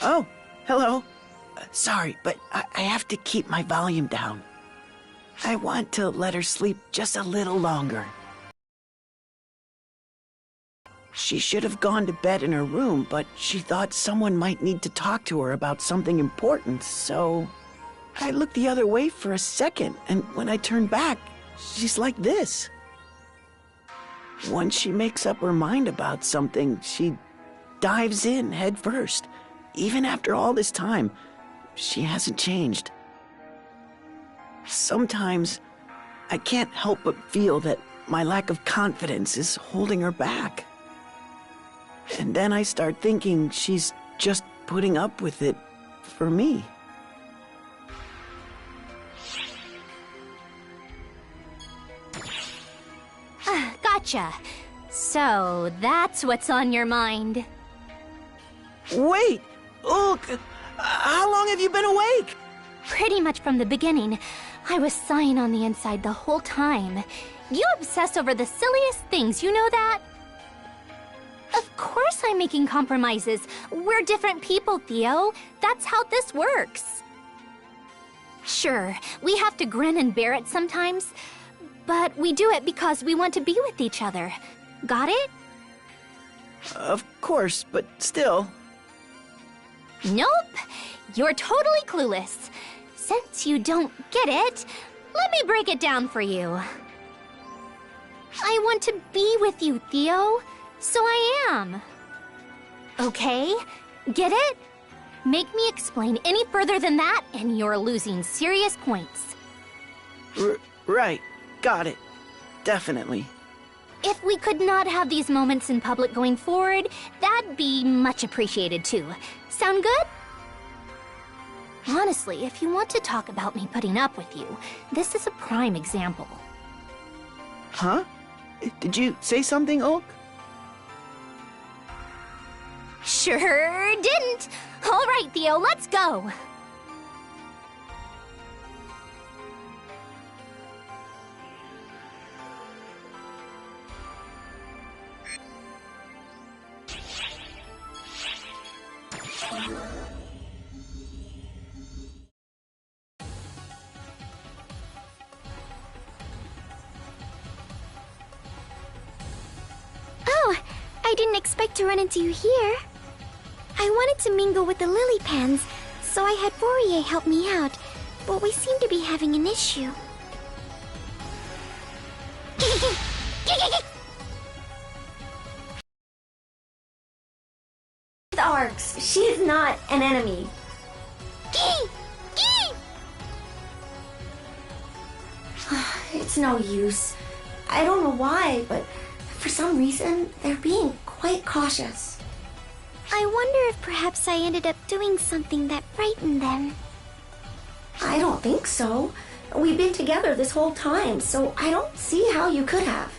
Oh, hello. Sorry, but I have to keep my volume down. I want to let her sleep just a little longer. She should have gone to bed in her room, but she thought someone might need to talk to her about something important, so I looked the other way for a second, and when I turned back, she's like this. Once she makes up her mind about something, she dives in head first. Even after all this time, she hasn't changed. Sometimes, I can't help but feel that my lack of confidence is holding her back. And then I start thinking she's just putting up with it for me. Gotcha. So, that's what's on your mind. Wait! Look! How long have you been awake? Pretty much from the beginning. I was sighing on the inside the whole time. You obsess over the silliest things, you know that? Of course I'm making compromises. We're different people, Theo. That's how this works. Sure, we have to grin and bear it sometimes, but we do it because we want to be with each other. Got it? Of course, but still. Nope. You're totally clueless. Since you don't get it, let me break it down for you. I want to be with you, Theo. So I am. Okay? Get it? Make me explain any further than that, and you're losing serious points. Right. Got it. Definitely. If we could not have these moments in public going forward, that'd be much appreciated too. Sound good? Honestly, if you want to talk about me putting up with you, this is a prime example. Huh? Did you say something, Oak? Sure didn't. All right, Theo, let's go. Oh, I didn't expect to run into you here. I wanted to mingle with the lily pans, so I had Fourier help me out, but we seem to be having an issue. The Arcs, she is not an enemy. It's no use. I don't know why, but for some reason, they're being quite cautious. I wonder if perhaps I ended up doing something that frightened them. I don't think so. We've been together this whole time, so I don't see how you could have.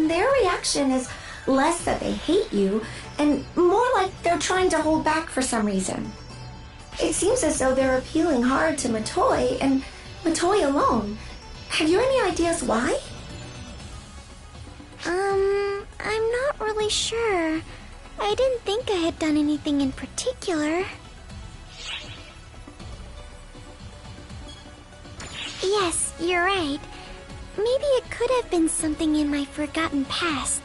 Their reaction is less that they hate you, and more like they're trying to hold back for some reason. It seems as though they're appealing hard to Matoi, and Matoi alone. Have you any ideas why? I'm not really sure. I didn't think I had done anything in particular. Yes, you're right. Maybe it could have been something in my forgotten past.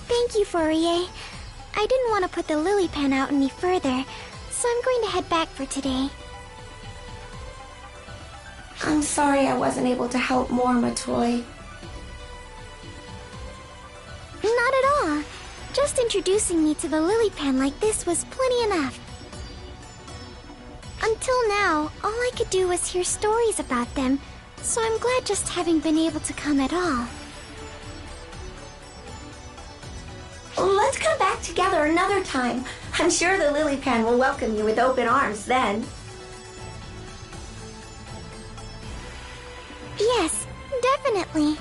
Thank you, Fourier. I didn't want to put the lily pen out any further, so I'm going to head back for today. I'm sorry I wasn't able to help more, Matoi. Not at all. Just introducing me to the lily pen like this was plenty enough. Until now, all I could do was hear stories about them, so I'm glad just having been able to come at all. Let's come back together another time. I'm sure the lily pen will welcome you with open arms then. Yes, definitely.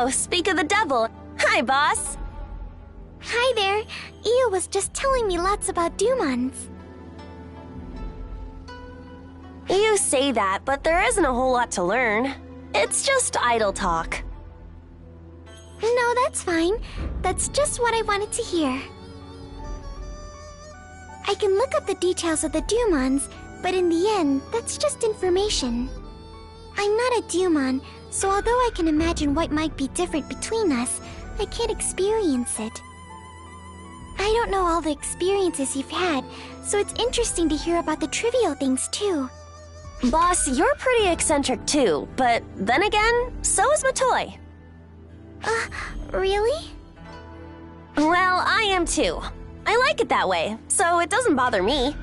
Oh, speak of the devil. Hi, boss. Hi there. Io was just telling me lots about Dumons. You say that, but there isn't a whole lot to learn. It's just idle talk. No, that's fine. That's just what I wanted to hear. I can look up the details of the Dumons, but in the end, that's just information. I'm not a Dumon, so although I can imagine what might be different between us, I can't experience it. I don't know all the experiences you've had, so it's interesting to hear about the trivial things too. Boss, you're pretty eccentric too, but then again, so is Matoi. Really? Well, I am too. I like it that way, so it doesn't bother me.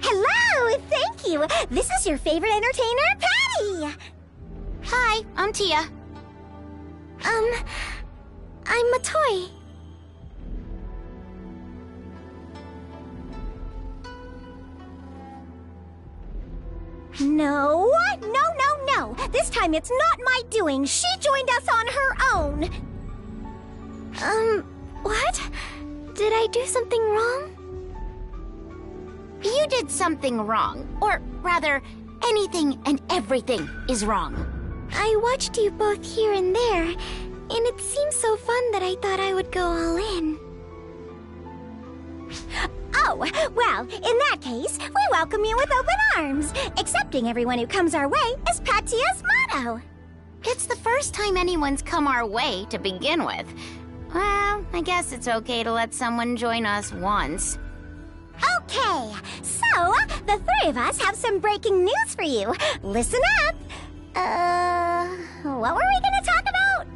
Hello! Thank you! This is your favorite entertainer, Patty! Hi, I'm Tia. I'm Matoi. No! No! This time it's not my doing. She joined us on her own. What? Did I do something wrong? You did something wrong. Or rather, anything and everything is wrong. I watched you both here and there, and it seemed so fun that I thought I would go all in. Oh, well, in that case, we welcome you with open arms. Accepting everyone who comes our way is Patia's motto. It's the first time anyone's come our way to begin with. Well, I guess it's okay to let someone join us once. Okay, so the three of us have some breaking news for you. Listen up. What were we gonna talk about?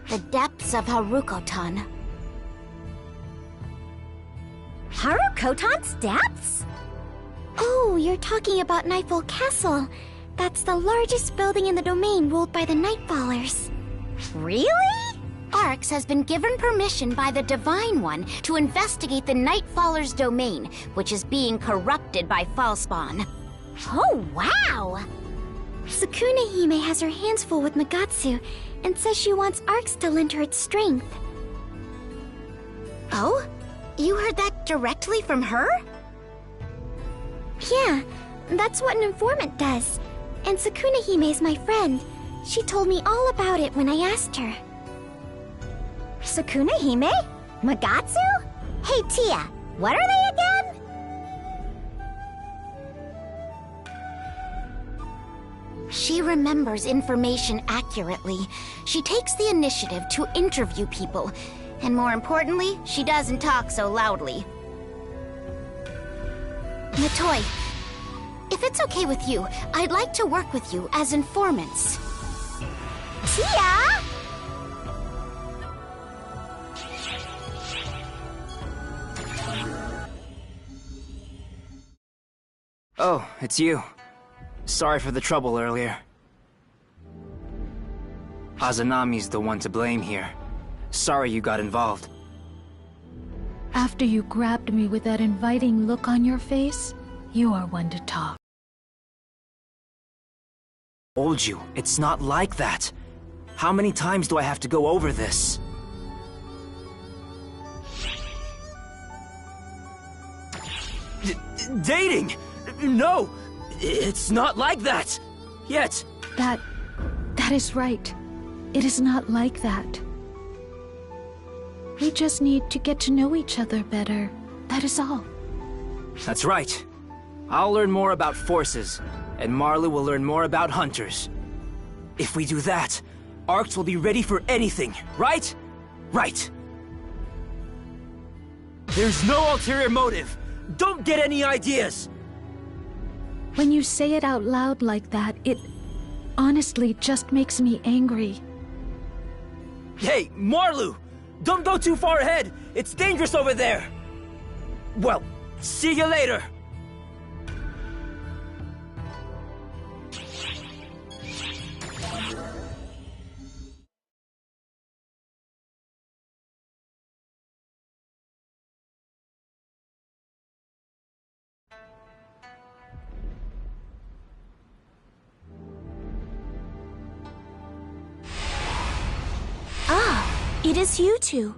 The depths of Harukotan. Harukotan's depths? Oh, you're talking about Nightfall Castle. That's the largest building in the domain ruled by the Nightfallers. Really? Arx has been given permission by the Divine One to investigate the Nightfallers' domain, which is being corrupted by Falspawn. Oh, wow! Sukuna-hime has her hands full with Magatsu and says she wants Arx to lend her its strength. Oh? You heard that directly from her? Yeah, that's what an informant does. And Sukuna-hime is my friend. She told me all about it when I asked her. Sukuna-hime? Magatsu? Hey, Tia, what are they again? She remembers information accurately. She takes the initiative to interview people. And more importantly, she doesn't talk so loudly. Matoi, if it's okay with you, I'd like to work with you as informants. Tia! Oh, it's you. Sorry for the trouble earlier. Azanami's the one to blame here. Sorry you got involved. After you grabbed me with that inviting look on your face, you are one to talk. Told you, it's not like that. How many times do I have to go over this? Dating? No! It's not like that! Yet! That is right. It is not like that. We just need to get to know each other better. That is all. That's right. I'll learn more about forces, and Marlu will learn more about hunters. If we do that, Arx will be ready for anything, right? Right. There's no ulterior motive. Don't get any ideas. When you say it out loud like that, it honestly just makes me angry. Hey, Marlu! Don't go too far ahead! It's dangerous over there! Well, see you later! It is you two.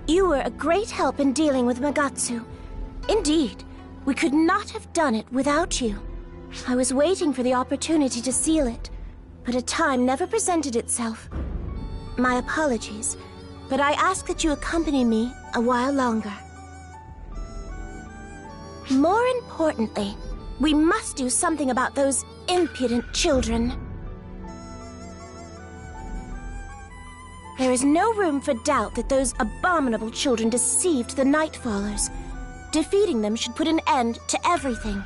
You were a great help in dealing with Magatsu. Indeed, we could not have done it without you. I was waiting for the opportunity to seal it, but a time never presented itself. My apologies, but I ask that you accompany me a while longer. More importantly, we must do something about those impudent children. There is no room for doubt that those abominable children deceived the Nightfallers. Defeating them should put an end to everything.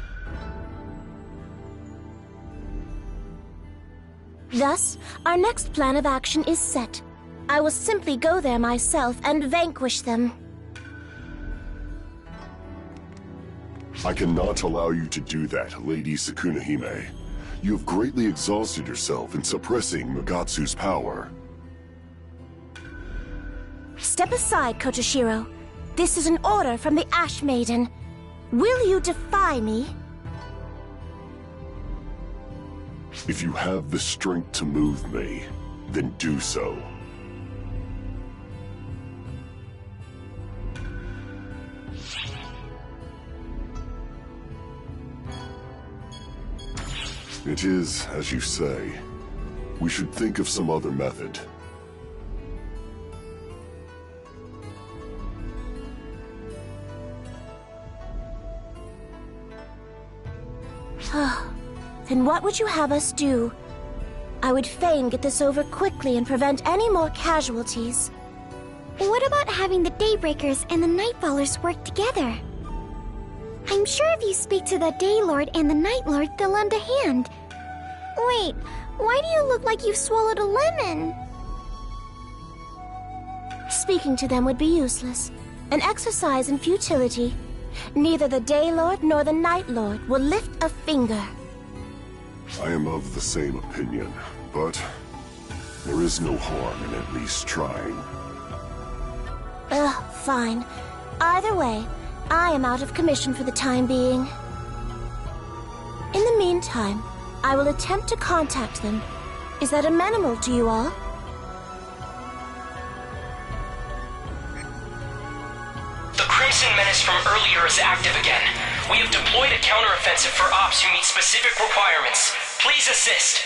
Thus, our next plan of action is set. I will simply go there myself and vanquish them. I cannot allow you to do that, Lady Sukuna-hime. You have greatly exhausted yourself in suppressing Magatsu's power. Step aside, Kotoshiro. This is an order from the Ash Maiden. Will you defy me? If you have the strength to move me, then do so. It is, as you say. We should think of some other method. Then what would you have us do? I would fain get this over quickly and prevent any more casualties. What about having the Daybreakers and the Nightfallers work together? I'm sure if you speak to the Daylord and the Night Lord, they'll lend a hand. Wait, why do you look like you've swallowed a lemon? Speaking to them would be useless. An exercise in futility. Neither the Daylord nor the Night Lord will lift a finger. I am of the same opinion, but there is no harm in at least trying. Fine. Either way, I am out of commission for the time being. In the meantime, I will attempt to contact them. Is that amenable to you all? The Crimson Menace from earlier is active again. We have deployed a counteroffensive for ops who meet specific requirements. Please assist.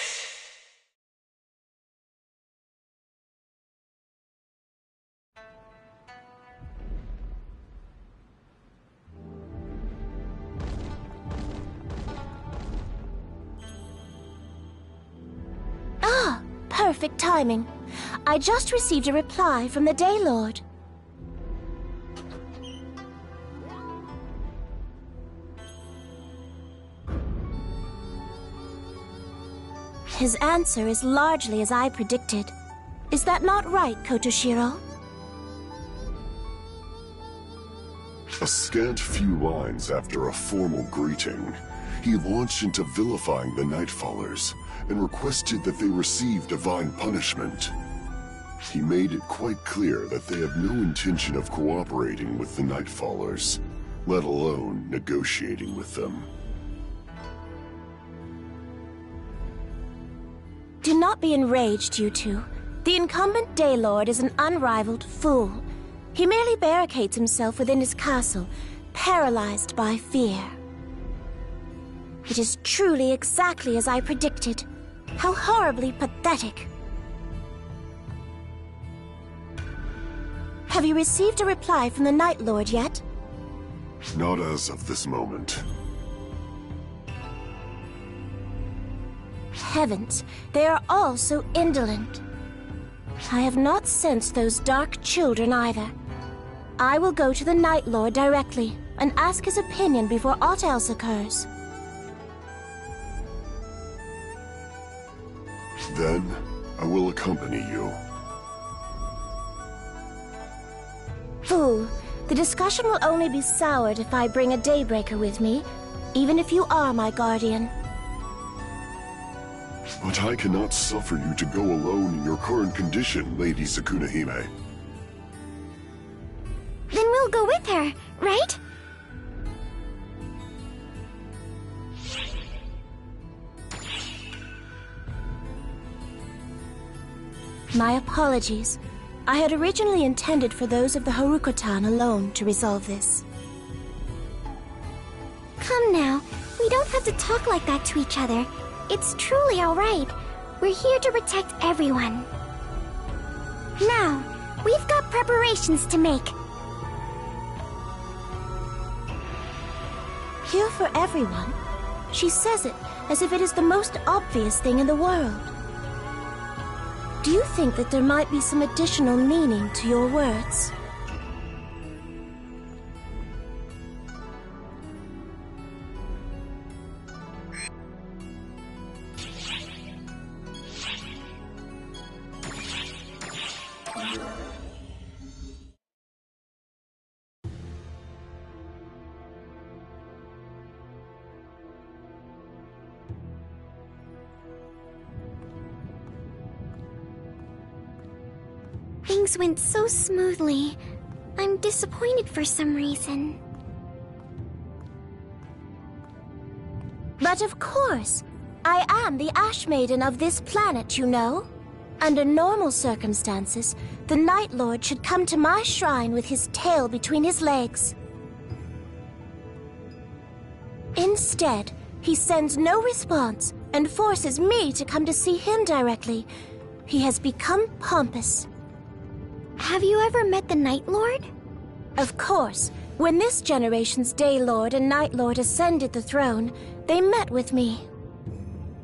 Perfect timing. I just received a reply from the Daylord. His answer is largely as I predicted. Is that not right, Kotoshiro? A scant few lines after a formal greeting, he launched into vilifying the Nightfallers and requested that they receive divine punishment. He made it quite clear that they have no intention of cooperating with the Nightfallers, let alone negotiating with them. Do not be enraged, you two. The incumbent Daylord is an unrivaled fool. He merely barricades himself within his castle, paralyzed by fear. It is truly exactly as I predicted. How horribly pathetic. Have you received a reply from the Night Lord yet? Not as of this moment. Heavens, they are all so indolent. I have not sensed those dark children either. I will go to the Night Lord directly and ask his opinion before aught else occurs. Then, I will accompany you. Fool, the discussion will only be soured if I bring a Daybreaker with me, even if you are my guardian. But I cannot suffer you to go alone in your current condition, Lady Sukuna-hime. Then we'll go with her, right? My apologies. I had originally intended for those of the Harukotan alone to resolve this. Come now, we don't have to talk like that to each other. It's truly alright. We're here to protect everyone. Now, we've got preparations to make. Here for everyone? She says it as if it is the most obvious thing in the world. Do you think that there might be some additional meaning to your words? Things went so smoothly. I'm disappointed for some reason. But of course, I am the Ash Maiden of this planet, you know. Under normal circumstances, the Night Lord should come to my shrine with his tail between his legs. Instead, he sends no response and forces me to come to see him directly. He has become pompous. Have you ever met the Night Lord? Of course. When this generation's Day Lord and Night Lord ascended the throne, they met with me.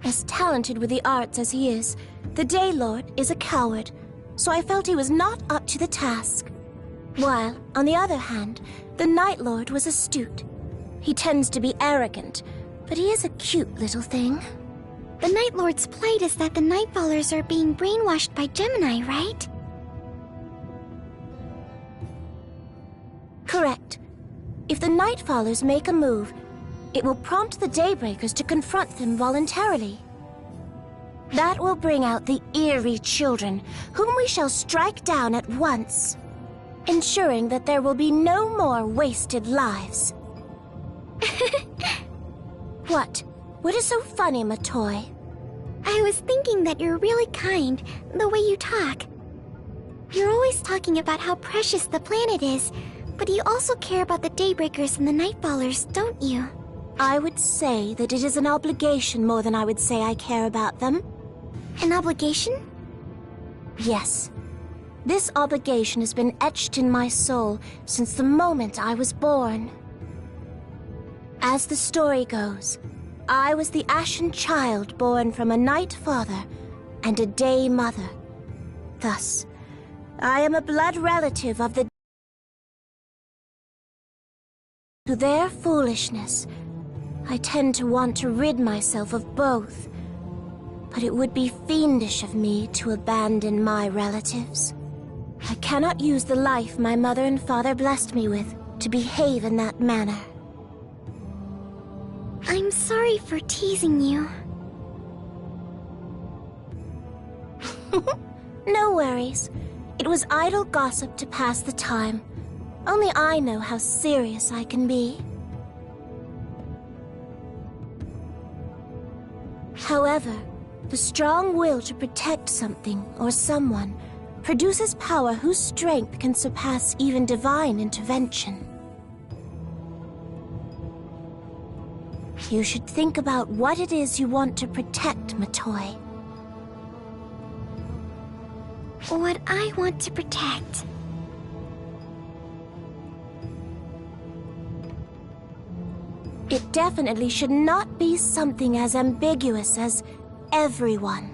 As talented with the arts as he is, the Day Lord is a coward, so I felt he was not up to the task. While, on the other hand, the Night Lord was astute. He tends to be arrogant, but he is a cute little thing. The Night Lord's plight is that the Nightfallers are being brainwashed by Gemini, right? Correct. If the Nightfallers make a move, it will prompt the Daybreakers to confront them voluntarily. That will bring out the eerie children, whom we shall strike down at once, ensuring that there will be no more wasted lives. What? What is so funny, Matoi? I was thinking that you're really kind, the way you talk. You're always talking about how precious the planet is, but you also care about the Daybreakers and the Nightfallers, don't you? I would say that it is an obligation more than I would say I care about them. An obligation? Yes. This obligation has been etched in my soul since the moment I was born. As the story goes, I was the Ashen Child born from a Night Father and a Day Mother. Thus, I am a blood relative of the... To their foolishness, I tend to want to rid myself of both, but it would be fiendish of me to abandon my relatives. I cannot use the life my mother and father blessed me with to behave in that manner. I'm sorry for teasing you. No worries. It was idle gossip to pass the time. Only I know how serious I can be. However, the strong will to protect something or someone produces power whose strength can surpass even divine intervention. You should think about what it is you want to protect, Matoi. What I want to protect. It definitely should not be something as ambiguous as everyone.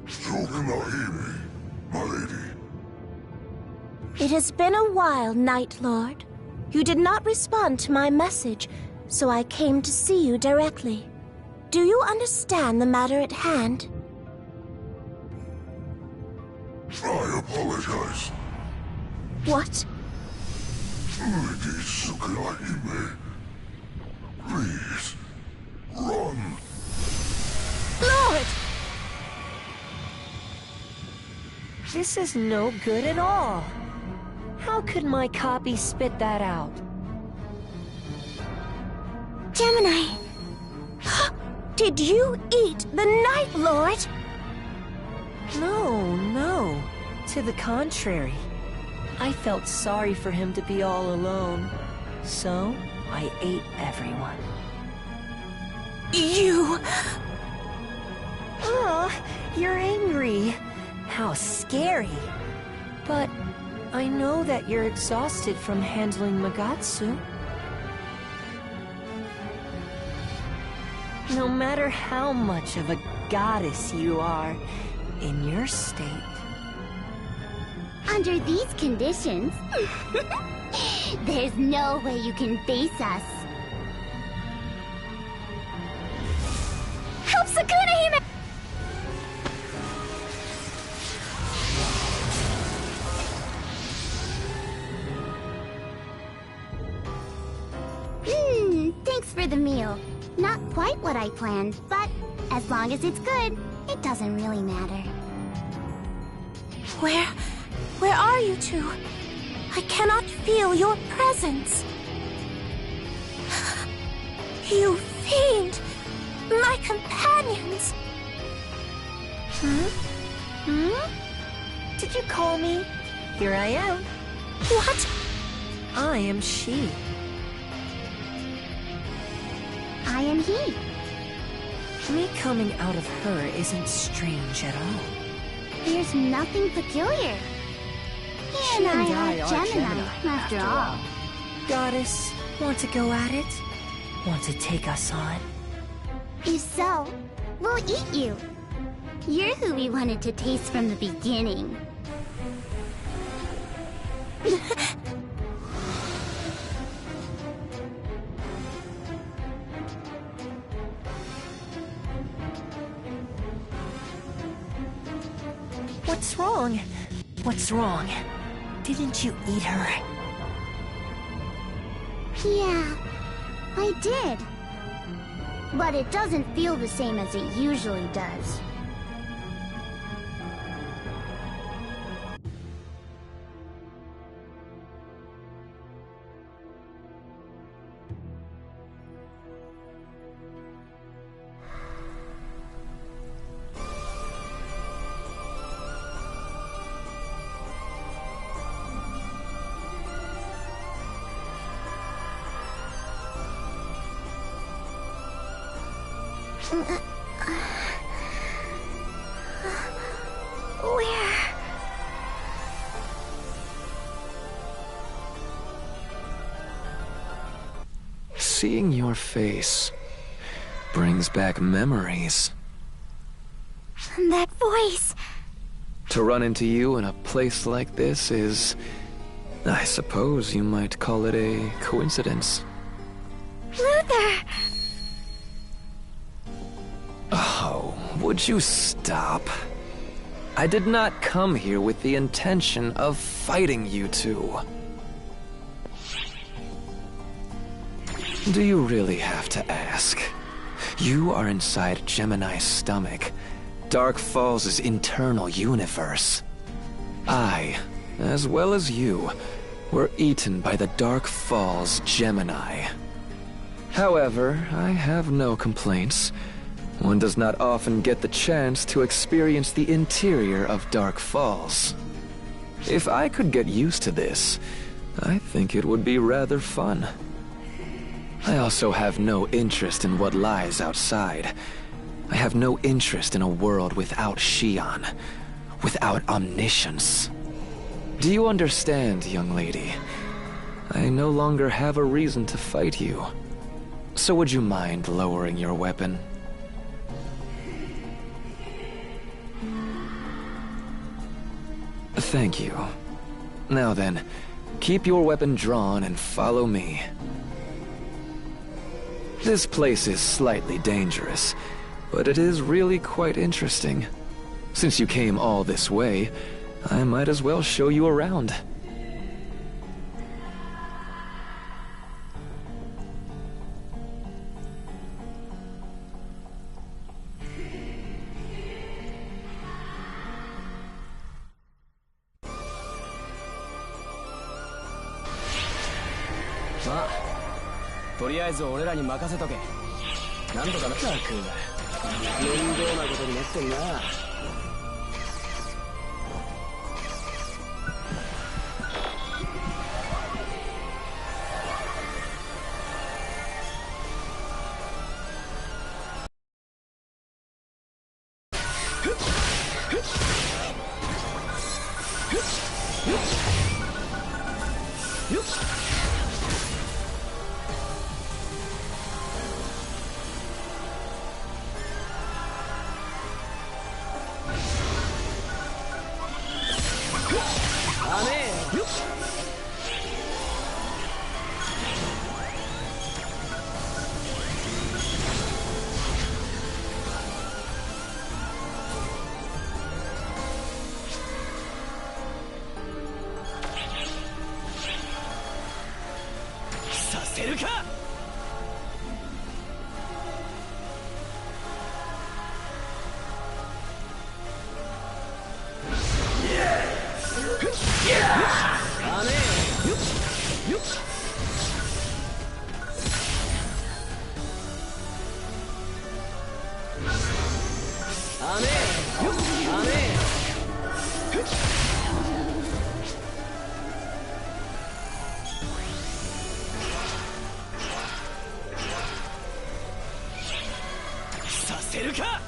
Sukuna-hime, my lady. It has been a while, Night Lord. You did not respond to my message, so I came to see you directly. Do you understand the matter at hand? I apologize. What? Lady Sukuna-hime, please, run. Lord! This is no good at all. How could my copy spit that out? Gemini! Did you eat the Night Lord? No. To the contrary. I felt sorry for him to be all alone. So, I ate everyone. You... Oh, you're angry. How scary. But I know that you're exhausted from handling Magatsu. No matter how much of a goddess you are, in your state... Under these conditions, there's no way you can face us. Help Sukuna-hime! Thanks for the meal. Not quite what I planned, but as long as it's good, it doesn't really matter. Where are you two? I cannot feel your presence. You fiend! My companions! Did you call me? Here I am. What? I am she. I am he. Me coming out of her isn't strange at all. There's nothing peculiar. He and I are Gemini, after all. Goddess, want to go at it? Want to take us on? If so, we'll eat you. You're who we wanted to taste from the beginning. What's wrong? What's wrong? Didn't you eat her? Yeah, I did. But it doesn't feel the same as it usually does. Where? Seeing your face brings back memories. That voice. To run into you in a place like this is... I suppose you might call it a coincidence. Luther! Oh, would you stop? I did not come here with the intention of fighting you two. Do you really have to ask? You are inside Gemini's stomach, Dark Falz' internal universe. I, as well as you, were eaten by the Dark Falz Gemini. However, I have no complaints. One does not often get the chance to experience the interior of Dark Falz. If I could get used to this, I think it would be rather fun. I also have no interest in what lies outside. I have no interest in a world without Shion, without omniscience. Do you understand, young lady? I no longer have a reason to fight you. So would you mind lowering your weapon? Thank you. Now then, keep your weapon drawn and follow me. This place is slightly dangerous, but it is really quite interesting. Since you came all this way, I might as well show you around. Ah, とりあえず俺らに任せとけ。なんとかなったく面倒なことになってんな。させるか。させるか。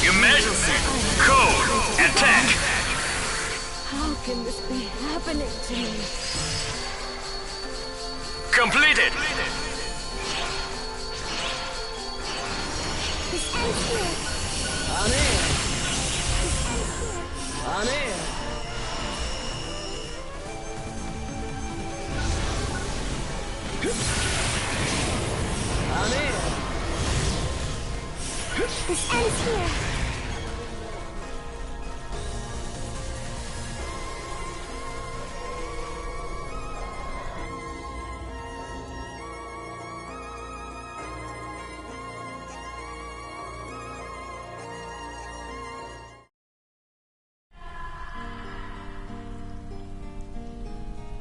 Emergency! Code! Attack! How can this be happening to me? Completed! This ends here. This ends here.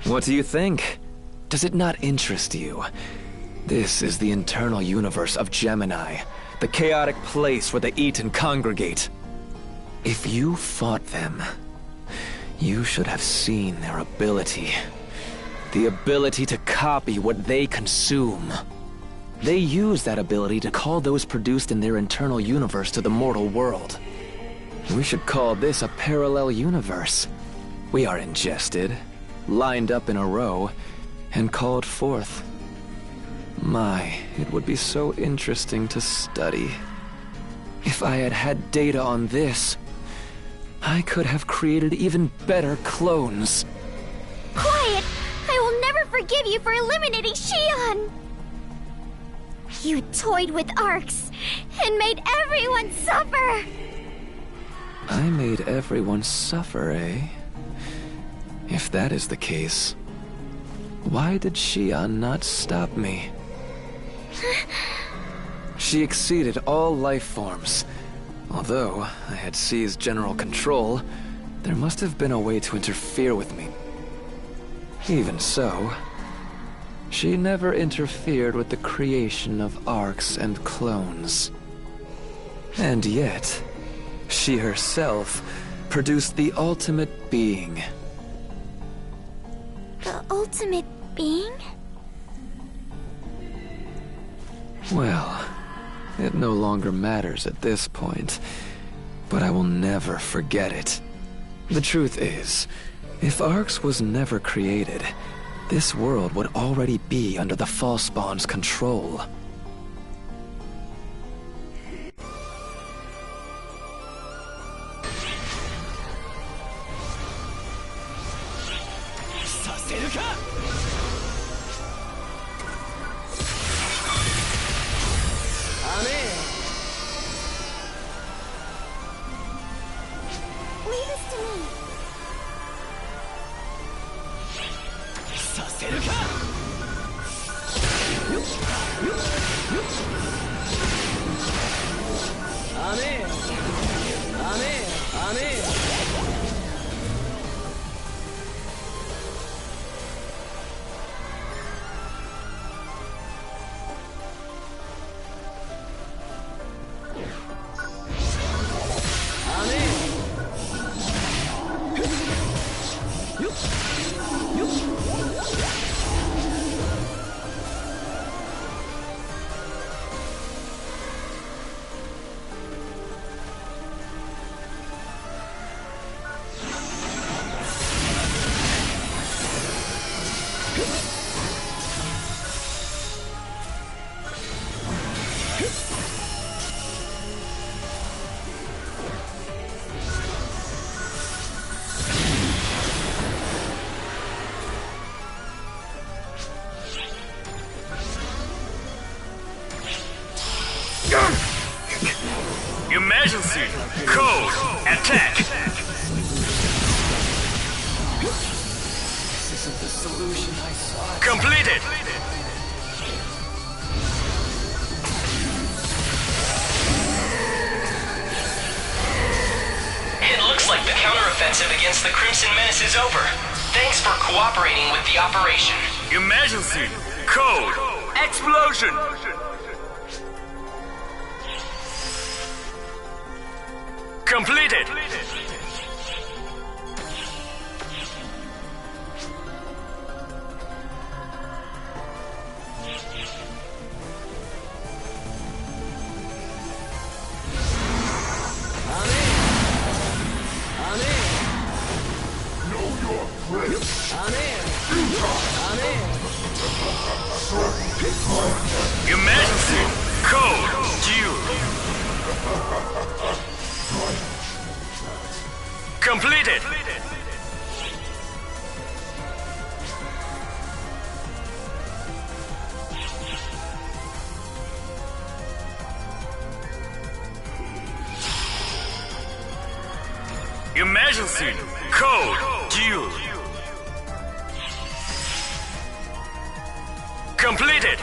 What do you think? Does it not interest you? This is the internal universe of Gemini, the chaotic place where they eat and congregate. If you fought them, you should have seen their ability. The ability to copy what they consume. They use that ability to call those produced in their internal universe to the mortal world. We should call this a parallel universe. We are ingested, lined up in a row, and called forth. My, it would be so interesting to study. If I had had data on this, I could have created even better clones. Quiet! I will never forgive you for eliminating Shion! You toyed with arcs and made everyone suffer! I made everyone suffer, eh? If that is the case, why did Shion not stop me? She exceeded all life forms. Although I had seized general control, there must have been a way to interfere with me. Even so, she never interfered with the creation of arcs and clones. And yet, she herself produced the ultimate being. The ultimate being? Well, it no longer matters at this point, but I will never forget it. The truth is, if Arx was never created, this world would already be under the Falspawn's control. Emergency! Code! Attack! This isn't the solution I sought. Completed! It looks like the counteroffensive against the Crimson Menace is over. Thanks for cooperating with the operation. Emergency! Code! Explosion! Completed! Emergency! Code! Due! Completed! Emergency! Code! Due! Completed!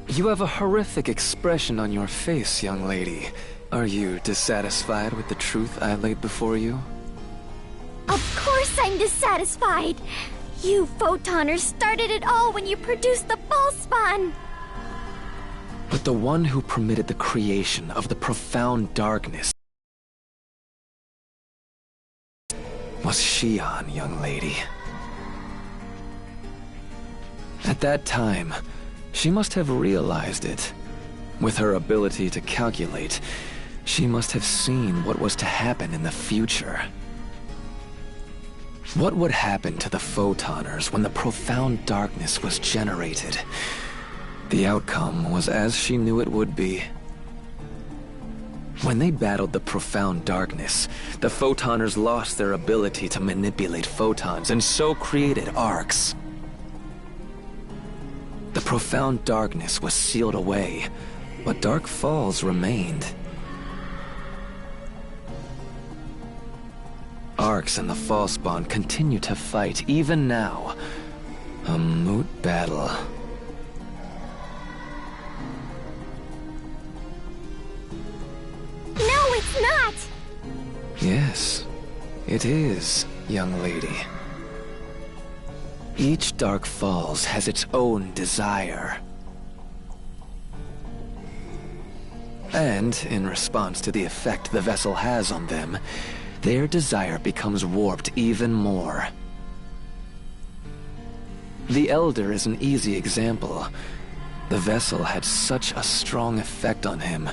You have a horrific expression on your face, young lady. Are you dissatisfied with the truth I laid before you? Of course I'm dissatisfied! You Photoners started it all when you produced the Falspawn! But the one who permitted the creation of the profound darkness was Shion, young lady. At that time, she must have realized it. With her ability to calculate, she must have seen what was to happen in the future. What would happen to the Photoners when the profound darkness was generated? The outcome was as she knew it would be. When they battled the profound darkness, the Photoners lost their ability to manipulate photons and so created arcs. The profound darkness was sealed away, but Dark Falz remained. Arx and the Falspawn continue to fight even now. A moot battle. No, it's not! Yes, it is, young lady. Each Dark Falz has its own desire. And, in response to the effect the vessel has on them, their desire becomes warped even more. The Elder is an easy example. The vessel had such a strong effect on him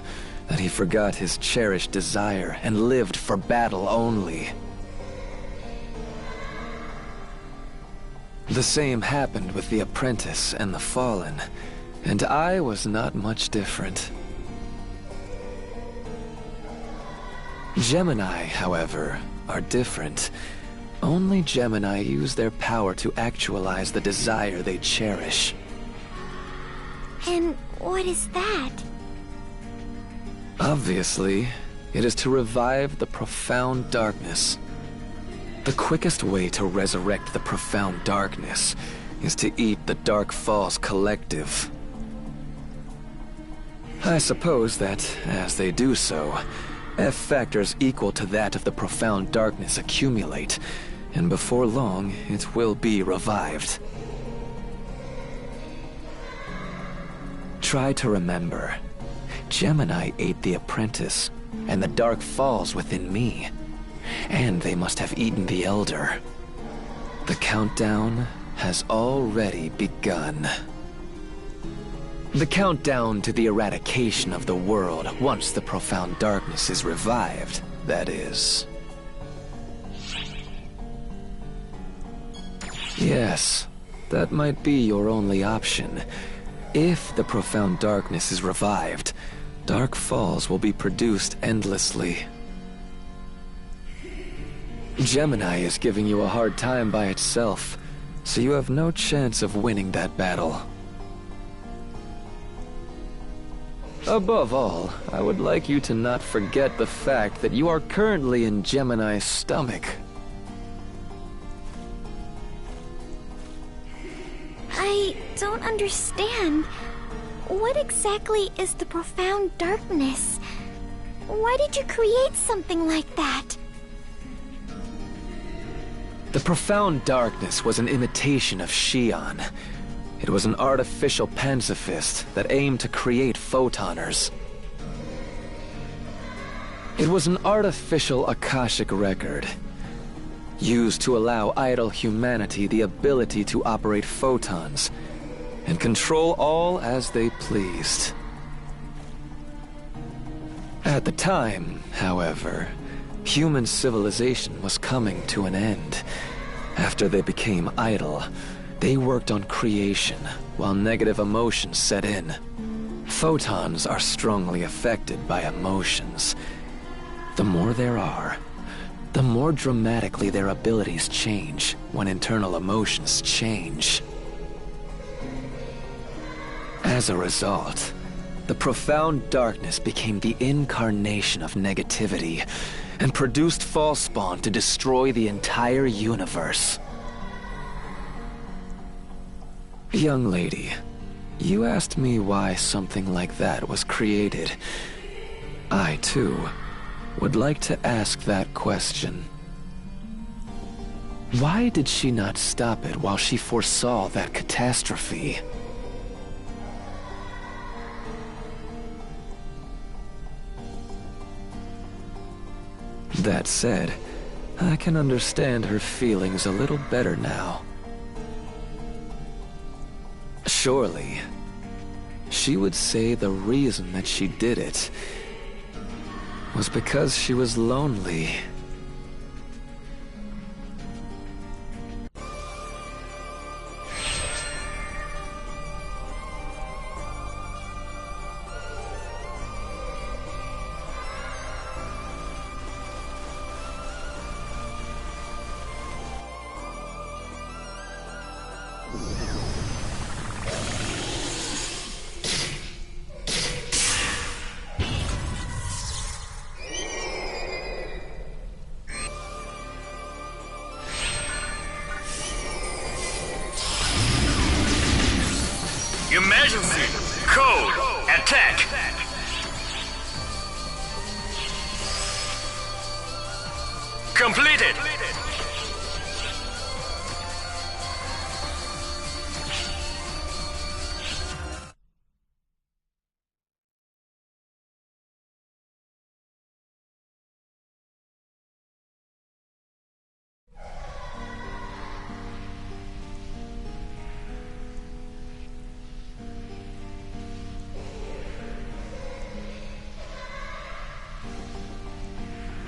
that he forgot his cherished desire and lived for battle only. The same happened with the Apprentice and the Fallen, and I was not much different. Gemini, however, are different. Only Gemini use their power to actualize the desire they cherish. And what is that? Obviously, it is to revive the profound darkness. The quickest way to resurrect the profound darkness is to eat the Dark Falz Collective. I suppose that, as they do so, F factors equal to that of the profound darkness accumulate, and before long, it will be revived. Try to remember. Gemini ate the Apprentice, and the Dark Falz within me. And they must have eaten the Elder. The countdown has already begun. The countdown to the eradication of the world once the profound darkness is revived, that is. Yes, that might be your only option. If the profound darkness is revived, Dark Falz will be produced endlessly. Gemini is giving you a hard time by itself, so you have no chance of winning that battle. Above all, I would like you to not forget the fact that you are currently in Gemini's stomach. I don't understand. What exactly is the profound darkness? Why did you create something like that? The profound darkness was an imitation of Xion. It was an artificial pacifist that aimed to create photoners. It was an artificial Akashic record, used to allow idle humanity the ability to operate photons and control all as they pleased. At the time, however, human civilization was coming to an end. After they became idle, they worked on creation while negative emotions set in. Photons are strongly affected by emotions. The more there are, the more dramatically their abilities change when internal emotions change. As a result, the profound darkness became the incarnation of negativity and produced Falspawn to destroy the entire universe. Young lady, you asked me why something like that was created. I, too, would like to ask that question. Why did she not stop it while she foresaw that catastrophe? That said, I can understand her feelings a little better now. Surely, she would say the reason that she did it was because she was lonely. Emergency! Code! Attack! Completed!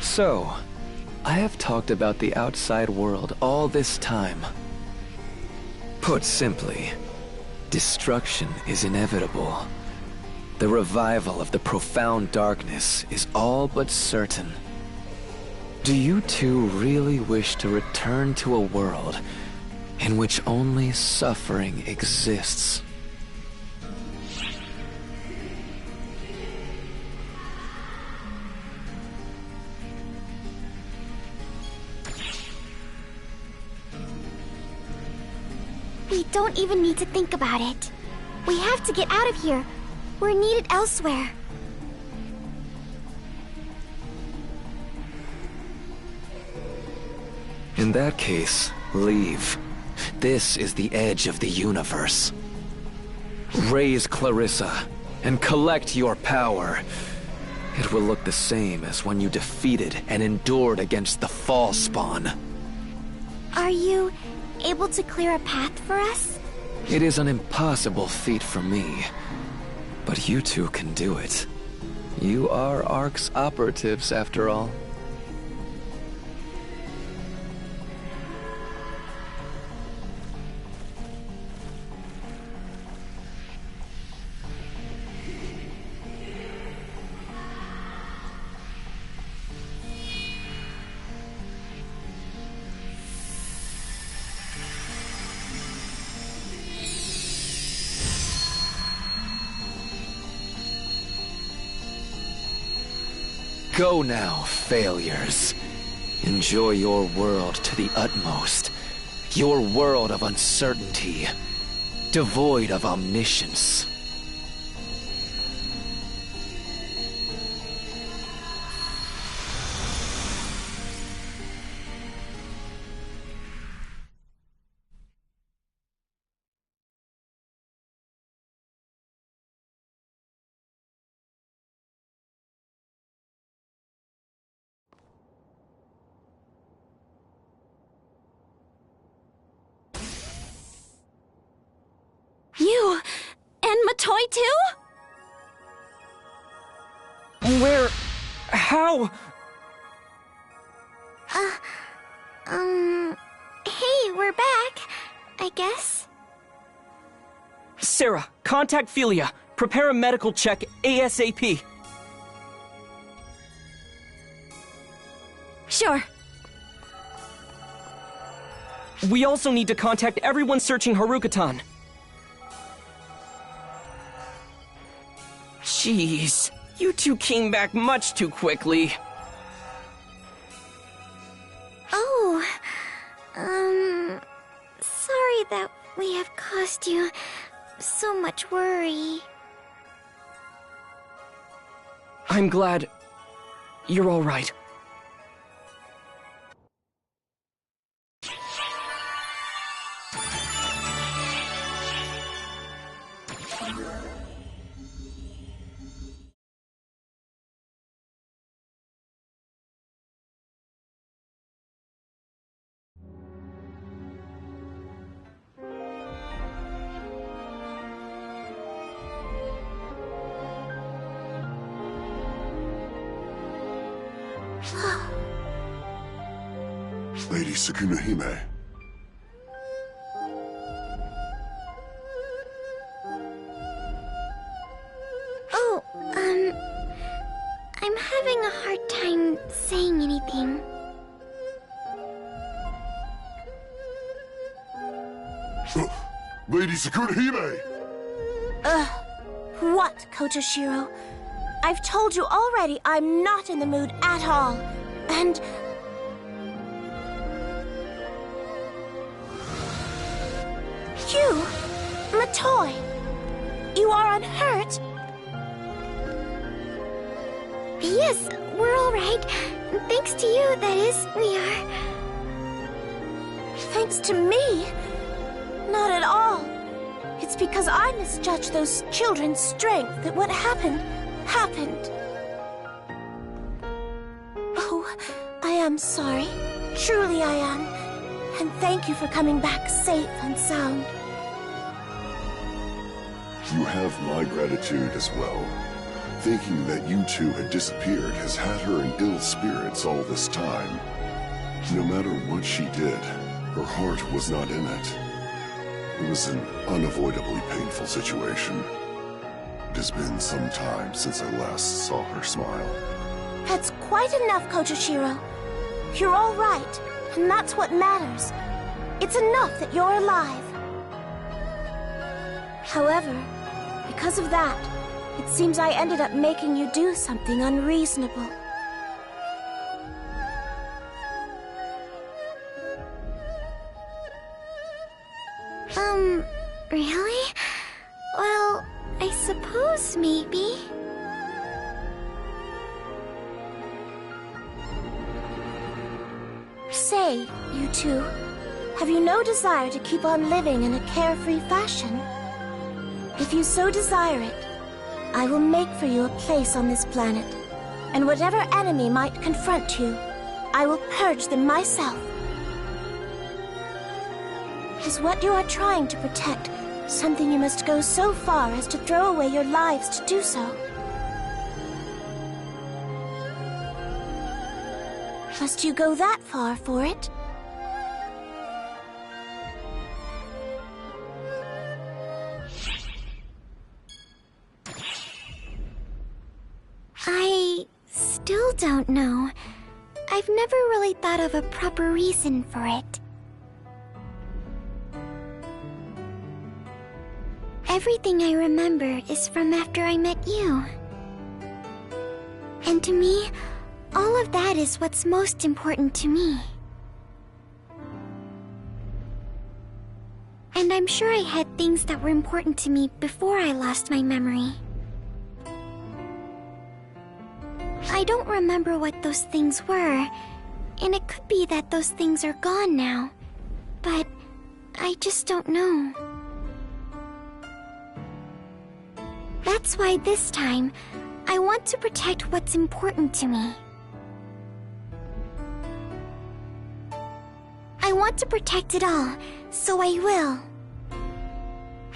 So, I have talked about the outside world all this time. Put simply, destruction is inevitable. The revival of the profound darkness is all but certain. Do you two really wish to return to a world in which only suffering exists? We don't even need to think about it. We have to get out of here. We're needed elsewhere. In that case, leave. This is the edge of the universe. Raise Clarissa, and collect your power. It will look the same as when you defeated and endured against the Falspawn. Are you able to clear a path for us? It is an impossible feat for me, but you two can do it. You are ARC's operatives, after all. Go now, failures. Enjoy your world to the utmost. Your world of uncertainty, devoid of omniscience. You and Matoi too? Where? How? Hey, we're back, I guess. Sarah, contact Philia. Prepare a medical check ASAP. Sure. We also need to contact everyone searching Harukotan. Jeez, you two came back much too quickly. Oh, sorry that we have caused you so much worry. I'm glad you're all right. Lady Sukuna-hime. Oh, I'm having a hard time saying anything. Lady Sukuna-hime! What, Kotoshiro? I've told you already I'm not in the mood at all. And... you, Matoi. You are unhurt? Yes, we're all right. Thanks to you, that is, we are. Thanks to me? Not at all. It's because I misjudged those children's strength that what happened, happened. Oh, I am sorry. Truly I am. And thank you for coming back safe and sound. You have my gratitude as well. Thinking that you two had disappeared has had her in ill spirits all this time. No matter what she did, her heart was not in it. It was an unavoidably painful situation. It has been some time since I last saw her smile. That's quite enough, Kotoshiro. You're all right, and that's what matters. It's enough that you're alive. However, because of that, it seems I ended up making you do something unreasonable. Really? Well, I suppose maybe. Say, you two, have you no desire to keep on living in a carefree fashion? If you so desire it, I will make for you a place on this planet, and whatever enemy might confront you, I will purge them myself. Is what you are trying to protect something you must go so far as to throw away your lives to do so? Must you go that far for it? I still don't know. I've never really thought of a proper reason for it. Everything I remember is from after I met you. And to me, all of that is what's most important to me. And I'm sure I had things that were important to me before I lost my memory. I don't remember what those things were, and it could be that those things are gone now, but I just don't know. That's why this time, I want to protect what's important to me. I want to protect it all, so I will.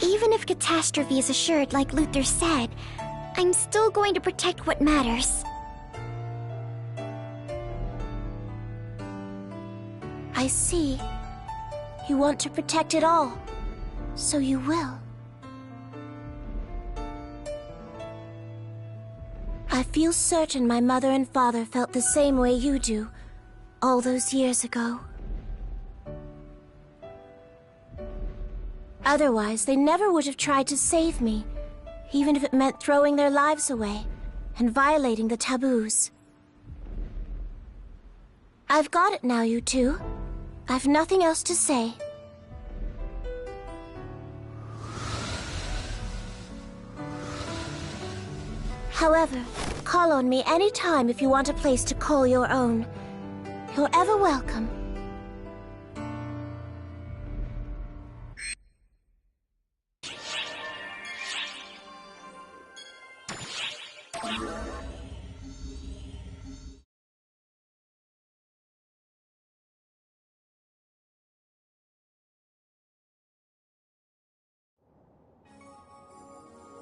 Even if catastrophe is assured like Luther said, I'm still going to protect what matters. I see. You want to protect it all, so you will. I feel certain my mother and father felt the same way you do, all those years ago. Otherwise, they never would have tried to save me, even if it meant throwing their lives away and violating the taboos. I've got it now, you two. I've nothing else to say. However, call on me any time if you want a place to call your own. You're ever welcome.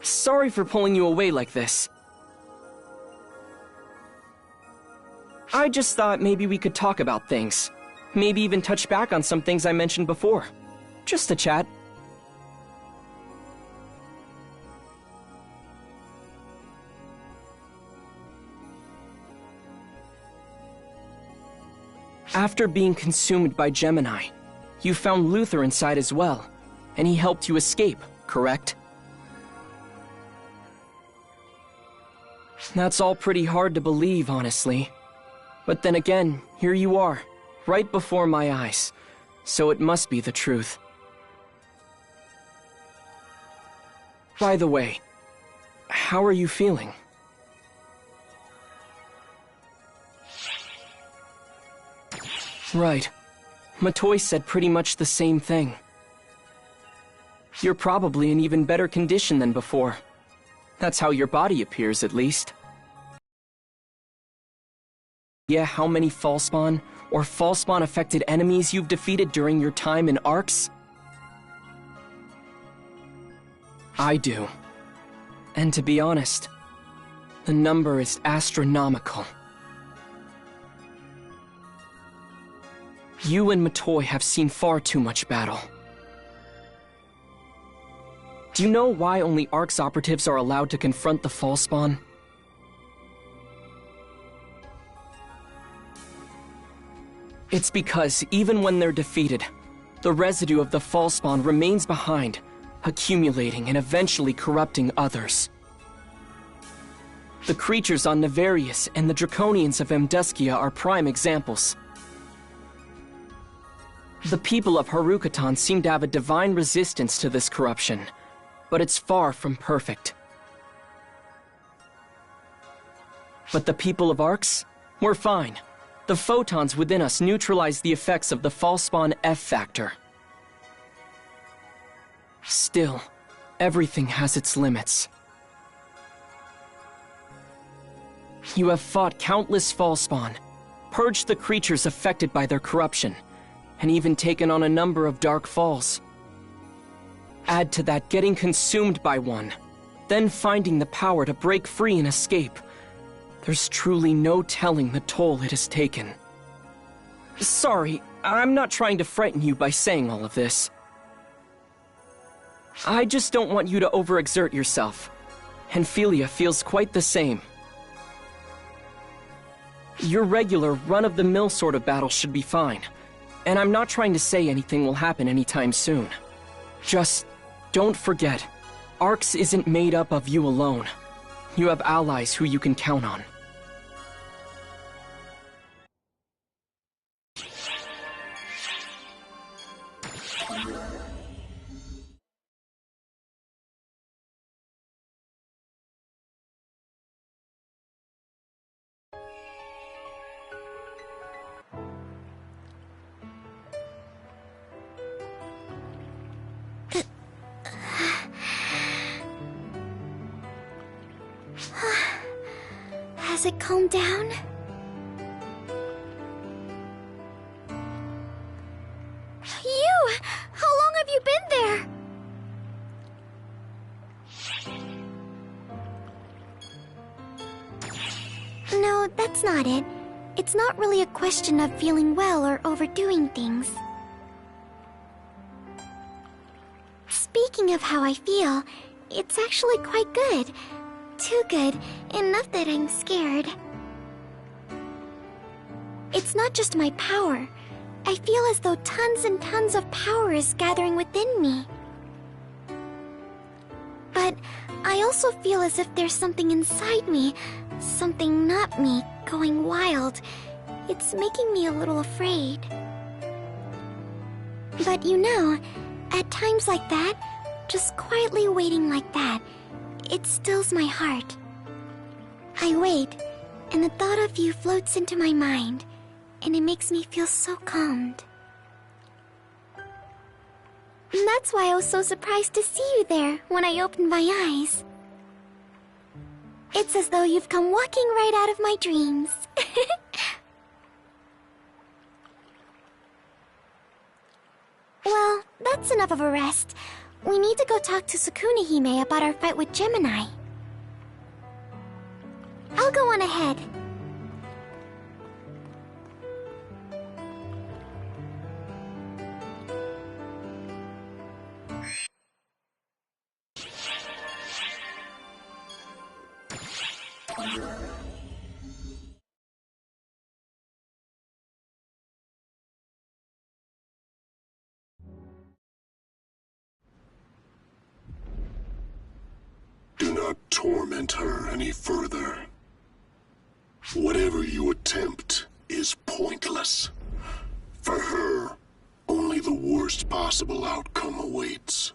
Sorry for pulling you away like this. I just thought maybe we could talk about things. Maybe even touch back on some things I mentioned before. Just a chat. After being consumed by Gemini, you found Luther inside as well, and he helped you escape, correct? That's all pretty hard to believe, honestly. But then again, here you are, right before my eyes, so it must be the truth. By the way, how are you feeling? Right. Matoi said pretty much the same thing. You're probably in even better condition than before. That's how your body appears, at least. Yeah, how many Falspawn or Falspawn-affected enemies you've defeated during your time in Arcs? I do. And to be honest, the number is astronomical. You and Matoi have seen far too much battle. Do you know why only Arcs operatives are allowed to confront the Falspawn? It's because even when they're defeated, the residue of the Falspawn remains behind, accumulating and eventually corrupting others. The creatures on Nefarious and the Draconians of Amduskia are prime examples. The people of Harukotan seem to have a divine resistance to this corruption, but it's far from perfect. But the people of Arcs? We're fine. The photons within us neutralize the effects of the Falspawn F factor. Still, everything has its limits. You have fought countless Falspawn, purged the creatures affected by their corruption, and even taken on a number of Dark Falz. Add to that getting consumed by one, then finding the power to break free and escape. There's truly no telling the toll it has taken. Sorry, I'm not trying to frighten you by saying all of this. I just don't want you to overexert yourself. And Philia feels quite the same. Your regular, run-of-the-mill sort of battle should be fine. And I'm not trying to say anything will happen anytime soon. Just don't forget, Arcs isn't made up of you alone. You have allies who you can count on. Has it calmed down? You! How long have you been there? No, that's not it. It's not really a question of feeling well or overdoing things. Speaking of how I feel, it's actually quite good. Too good, enough that I'm scared. It's not just my power. I feel as though tons and tons of power is gathering within me. But I also feel as if there's something inside me, something not me, going wild. It's making me a little afraid. But you know, at times like that, just quietly waiting like that, it stills my heart. I wait, and the thought of you floats into my mind, and it makes me feel so calmed. And that's why I was so surprised to see you there when I opened my eyes. It's as though you've come walking right out of my dreams. Well, that's enough of a rest. We need to go talk to Sukuna-hime about our fight with Gemini. I'll go on ahead. Do not torment her any further. Whatever you attempt is pointless. For her, only the worst possible outcome awaits.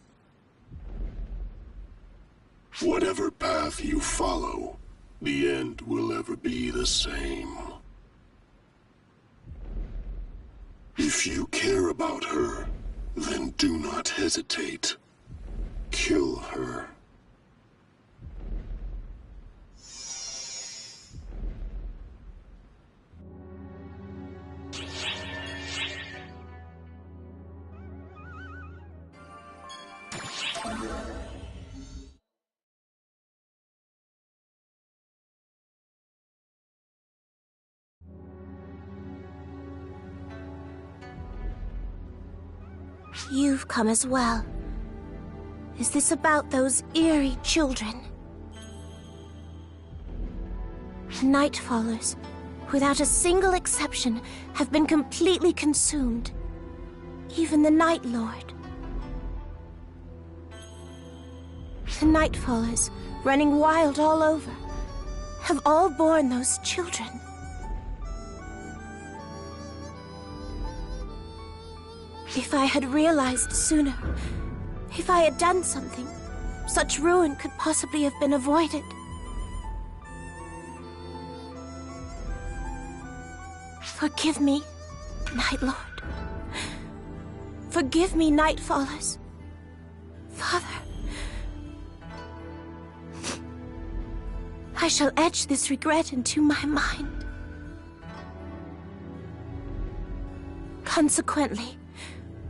Whatever path you follow, the end will ever be the same. If you care about her, then do not hesitate. Kill her. You've come as well. Is this about those eerie children? The Nightfallers, without a single exception, have been completely consumed. Even the Night Lord. The Nightfallers, running wild all over, have all borne those children. If I had realized sooner, if I had done something, such ruin could possibly have been avoided. Forgive me, Night Lord. Forgive me, Nightfallers. Father. I shall etch this regret into my mind. Consequently,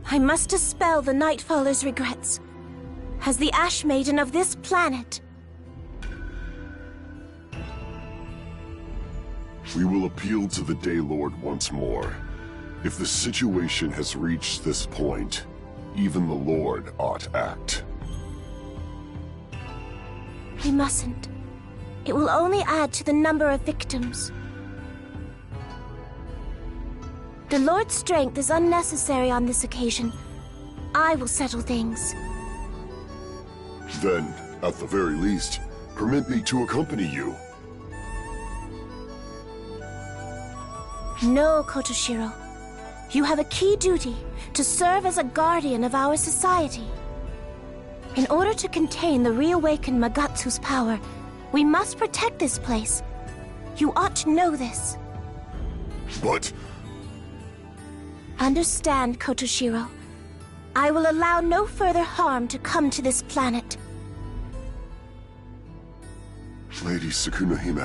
I must dispel the Nightfaller's regrets, as the Ash Maiden of this planet. We will appeal to the Daylord once more. If the situation has reached this point, even the Lord ought act. We mustn't. It will only add to the number of victims. The Lord's strength is unnecessary on this occasion. I will settle things. Then, at the very least, permit me to accompany you. No, Kotoshiro. You have a key duty to serve as a guardian of our society. In order to contain the reawakened Magatsu's power, we must protect this place. You ought to know this. But... Understand, Kotoshiro. I will allow no further harm to come to this planet. Lady Sukuna-hime.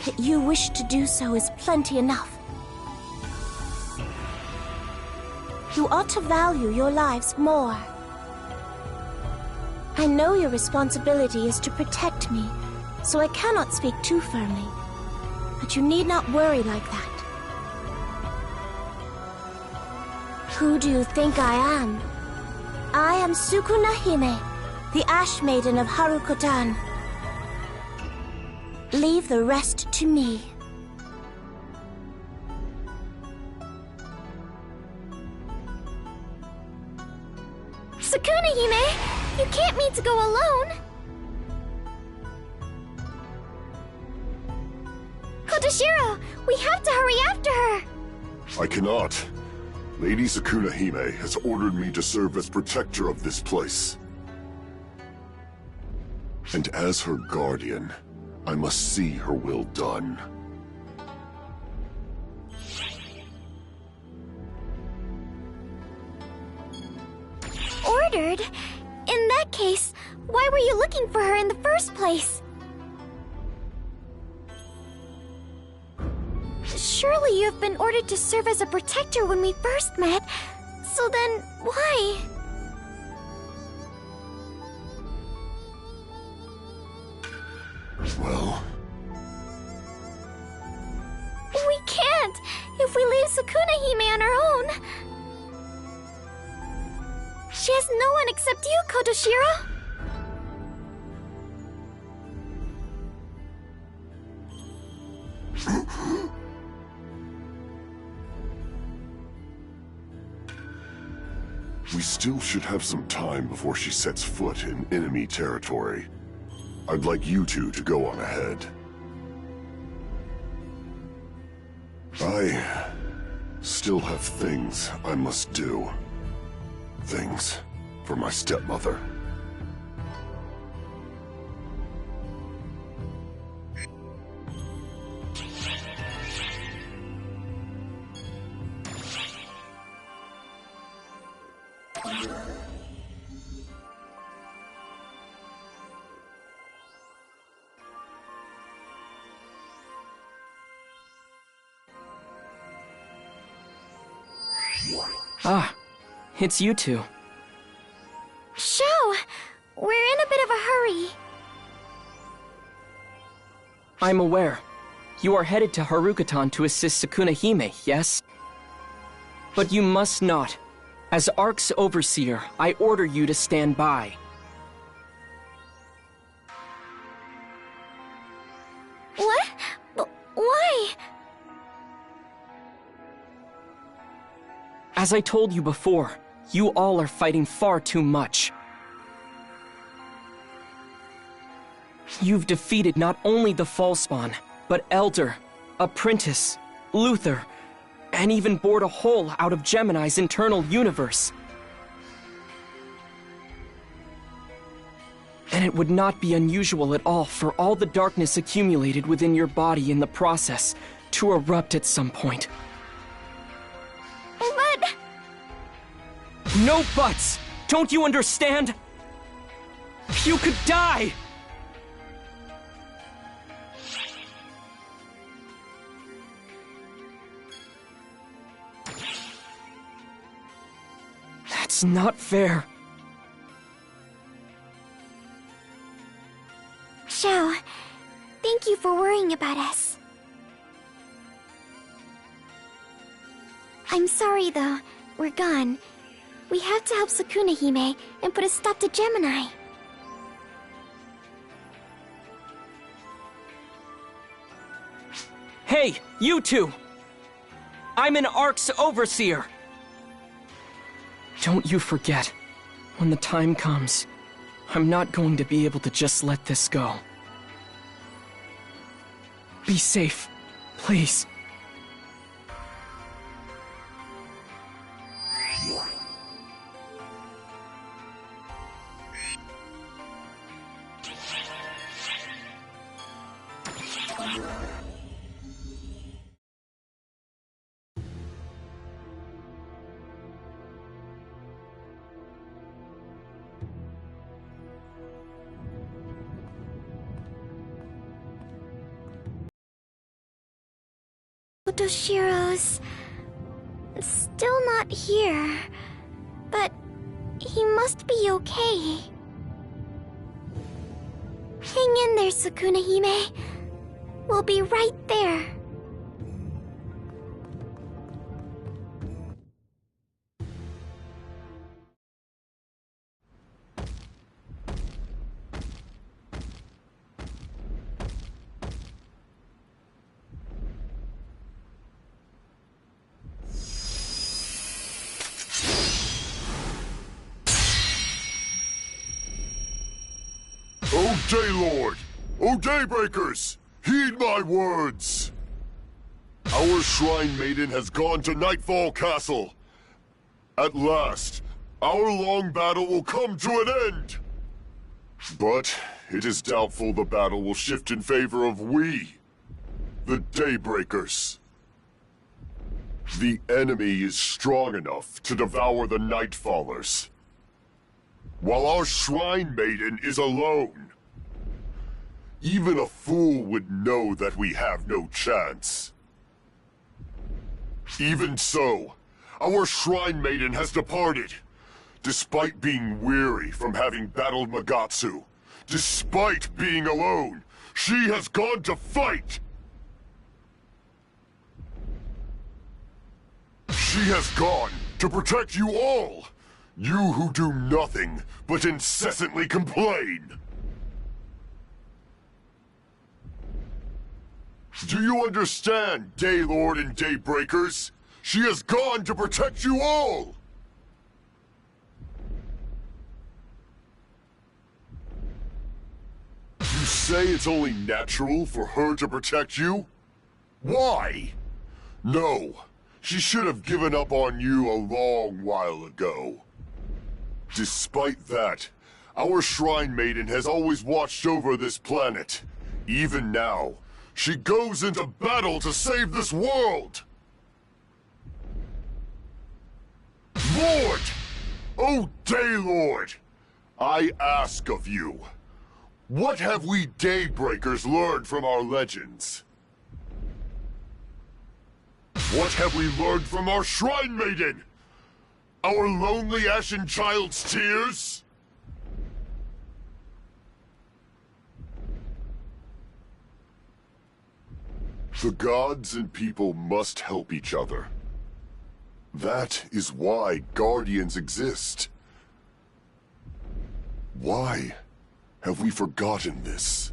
That you wish to do so is plenty enough. You ought to value your lives more. I know your responsibility is to protect me, so I cannot speak too firmly. But you need not worry like that. Who do you think I am? I am Sukuna-hime, the Ash Maiden of Harukotan. Leave the rest to me. Sukuna-hime! You can't mean to go alone! Kotoshiro! We have to hurry after her! I cannot. Lady Sukuna-hime has ordered me to serve as protector of this place. And as her guardian, I must see her will done. Ordered? In that case, why were you looking for her in the first place? Surely you have been ordered to serve as a protector when we first met. So then, why? Well... We can't! If we leave Sukuna-hime on her own! She has no one except you, Kotoshiro! We still should have some time before she sets foot in enemy territory. I'd like you two to go on ahead. Still have things I must do. Things for my stepmother. Ah, it's you two. Sho! We're in a bit of a hurry. I'm aware. You are headed to Harukotan to assist Sukuna-hime, yes? But you must not. As Ark's overseer, I order you to stand by. What? Why? As I told you before, you all are fighting far too much. You've defeated not only the Falspawn, but Elder, Apprentice, Luther, and even bored a hole out of Gemini's internal universe. And it would not be unusual at all for all the darkness accumulated within your body in the process to erupt at some point. But... No buts! Don't you understand? You could die! That's not fair. Sho, thank you for worrying about us. I'm sorry though, we're gone. We have to help Sukuna-hime and put a stop to Gemini. Hey, you two! I'm an Ark's overseer! Don't you forget, when the time comes, I'm not going to be able to just let this go. Be safe, please. Totoshiro's still not here, but he must be okay. Hang in there, Sukuna-hime. We'll be right there. O Daylord! O Daybreakers! Heed my words! Our Shrine Maiden has gone to Nightfall Castle. At last, our long battle will come to an end. But it is doubtful the battle will shift in favor of we, the Daybreakers. The enemy is strong enough to devour the Nightfallers, while our Shrine Maiden is alone. Even a fool would know that we have no chance. Even so, our Shrine Maiden has departed, despite being weary from having battled Magatsu. Despite being alone, she has gone to fight! She has gone to protect you all! You who do nothing but incessantly complain! Do you understand, Daylord and Daybreakers? She has gone to protect you all! You say it's only natural for her to protect you? Why? No. She should have given up on you a long while ago. Despite that, our Shrine Maiden has always watched over this planet. Even now, she goes into battle to save this world! Lord! Oh, Daylord! I ask of you, what have we Daybreakers learned from our legends? What have we learned from our Shrine Maiden? Our lonely Ashen Child's tears? The gods and people must help each other. That is why Guardians exist. Why have we forgotten this?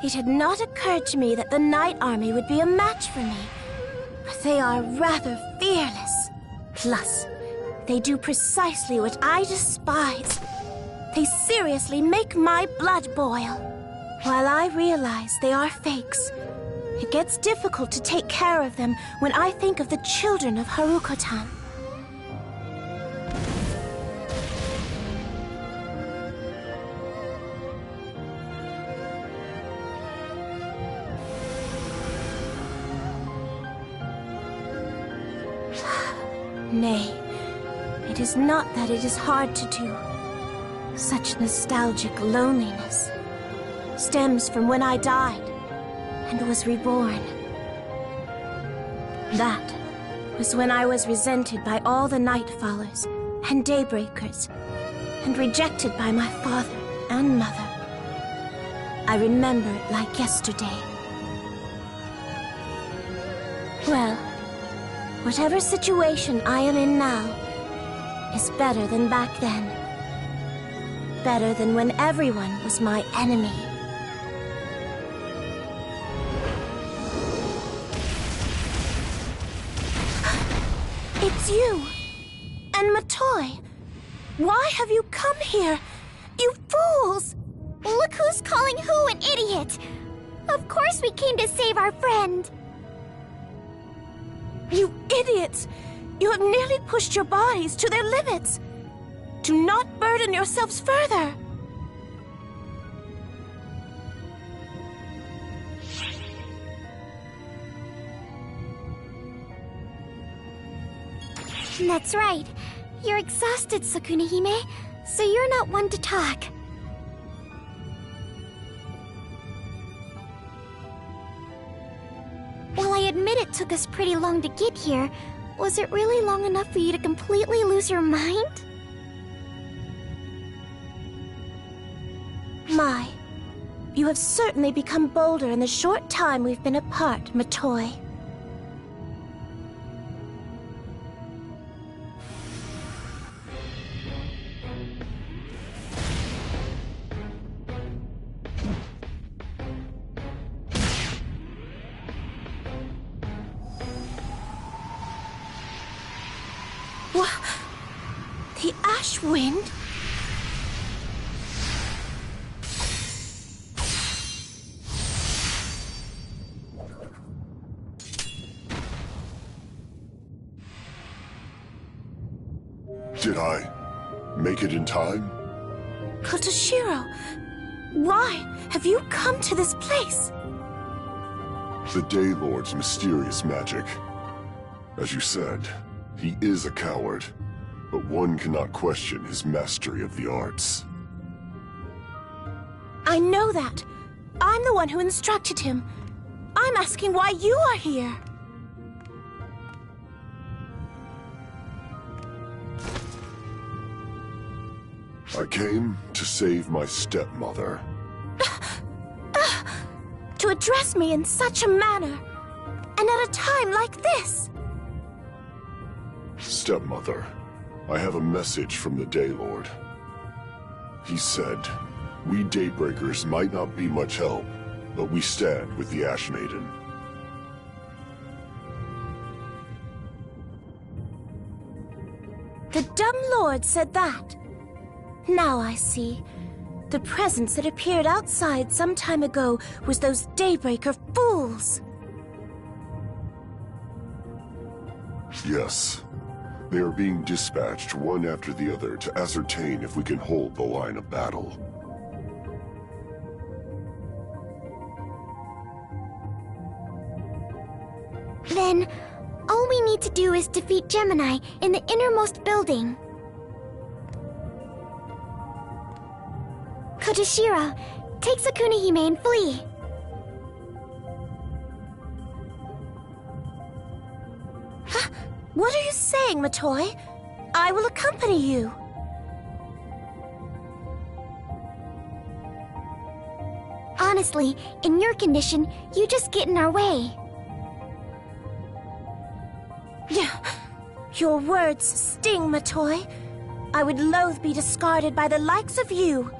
It had not occurred to me that the Night Army would be a match for me. But they are rather fearless. Plus, they do precisely what I despise. They seriously make my blood boil. While I realize they are fakes, it gets difficult to take care of them when I think of the children of Harukotan. Nay, it is not that it is hard to do. Such nostalgic loneliness stems from when I died and was reborn. That was when I was resented by all the Nightfallers and Daybreakers, and rejected by my father and mother. I remember it like yesterday. Well, whatever situation I am in now is better than back then. Better than when everyone was my enemy. It's you! And Matoi! Why have you come here? You fools! Look who's calling who an idiot! Of course we came to save our friend! You idiots! You have nearly pushed your bodies to their limits! Do not burden yourselves further! That's right. You're exhausted, Sukuna-hime, so you're not one to talk. While I admit it took us pretty long to get here, was it really long enough for you to completely lose your mind? My, you have certainly become bolder in the short time we've been apart, Matoi. The ash wind? Did I make it in time? Kotoshiro, why have you come to this place? The Daylord's mysterious magic. As you said, he is a coward, but one cannot question his mastery of the arts. I know that. I'm the one who instructed him. I'm asking why you are here. I came to save my stepmother. To address me in such a manner, and at a time like this! Stepmother, I have a message from the Daylord. He said, we Daybreakers might not be much help, but we stand with the Ash Maiden. The dumb lord said that. Now I see. The presence that appeared outside some time ago was those Daybreaker fools. Yes. They are being dispatched one after the other to ascertain if we can hold the line of battle. Then, all we need to do is defeat Gemini in the innermost building. Kotoshiro, take Sukuna-hime and flee. Huh? What are you saying, Matoi? I will accompany you. Honestly, in your condition, you just get in our way. Your words sting, Matoi. I would loathe be discarded by the likes of you,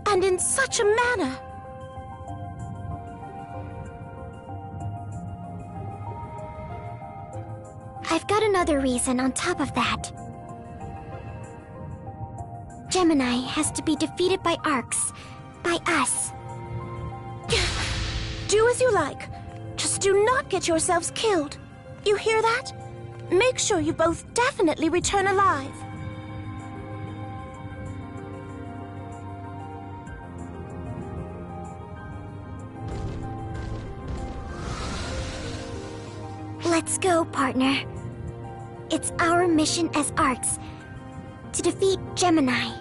and in such a manner. I've got another reason on top of that. Gemini has to be defeated by Arcs. By us. Do as you like. Just do not get yourselves killed. You hear that? Make sure you both definitely return alive. Let's go, partner. It's our mission as Arcs to defeat Gemini.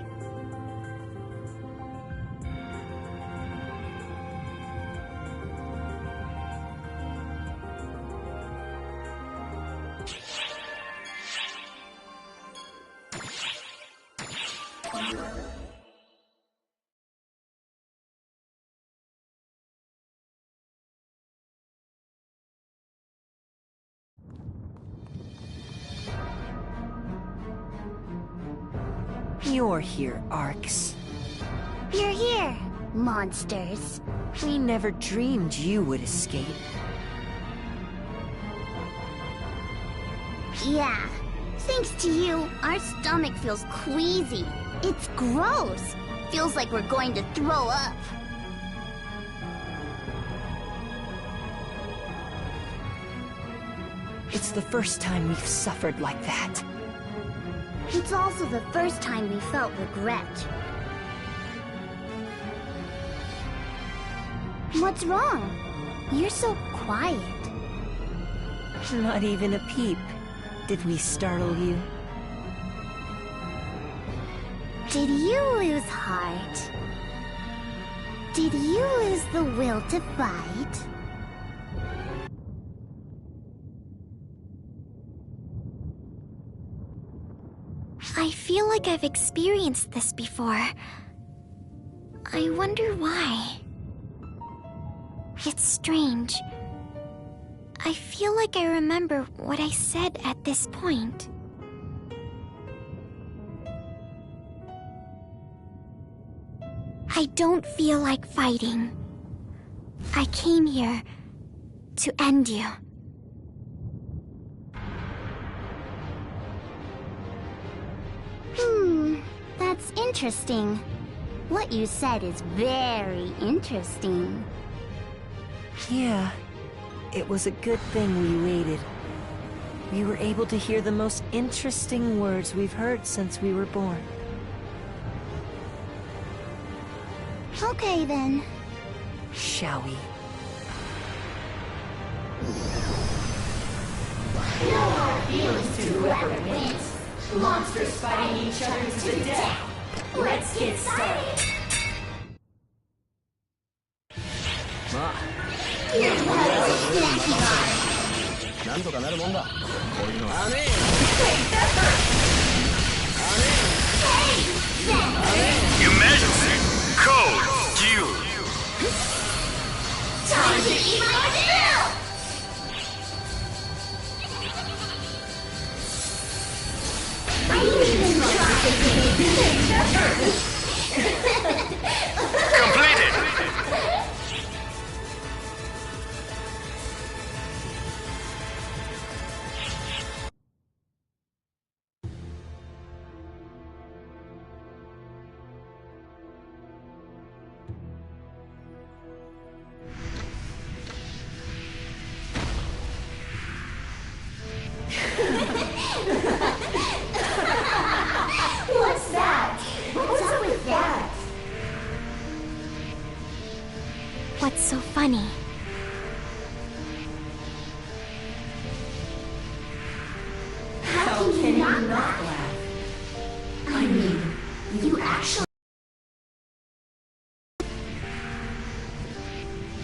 You're here, Arcs. You're here, monsters. We never dreamed you would escape. Yeah. Thanks to you, our stomach feels queasy. It's gross. Feels like we're going to throw up. It's the first time we've suffered like that. It's also the first time we felt regret. What's wrong? You're so quiet. Not even a peep. Did we startle you? Did you lose heart? Did you lose the will to fight? I feel like I've experienced this before. I wonder why. It's strange. I feel like I remember what I said at this point. I don't feel like fighting. I came here to end you. That's interesting. What you said is very interesting. Yeah, it was a good thing we waited. We were able to hear the most interesting words we've heard since we were born. Okay then. Shall we? No hard feelings to whoever wins. Monsters fighting each other to the death. Let's get started. Here you have a snacky line. Take that first. Hey! You measure code Q. Time to eat my tail! I didn't even try. Completed. What's that? What's up with that? What's so funny? How can you not laugh? I mean, you actually...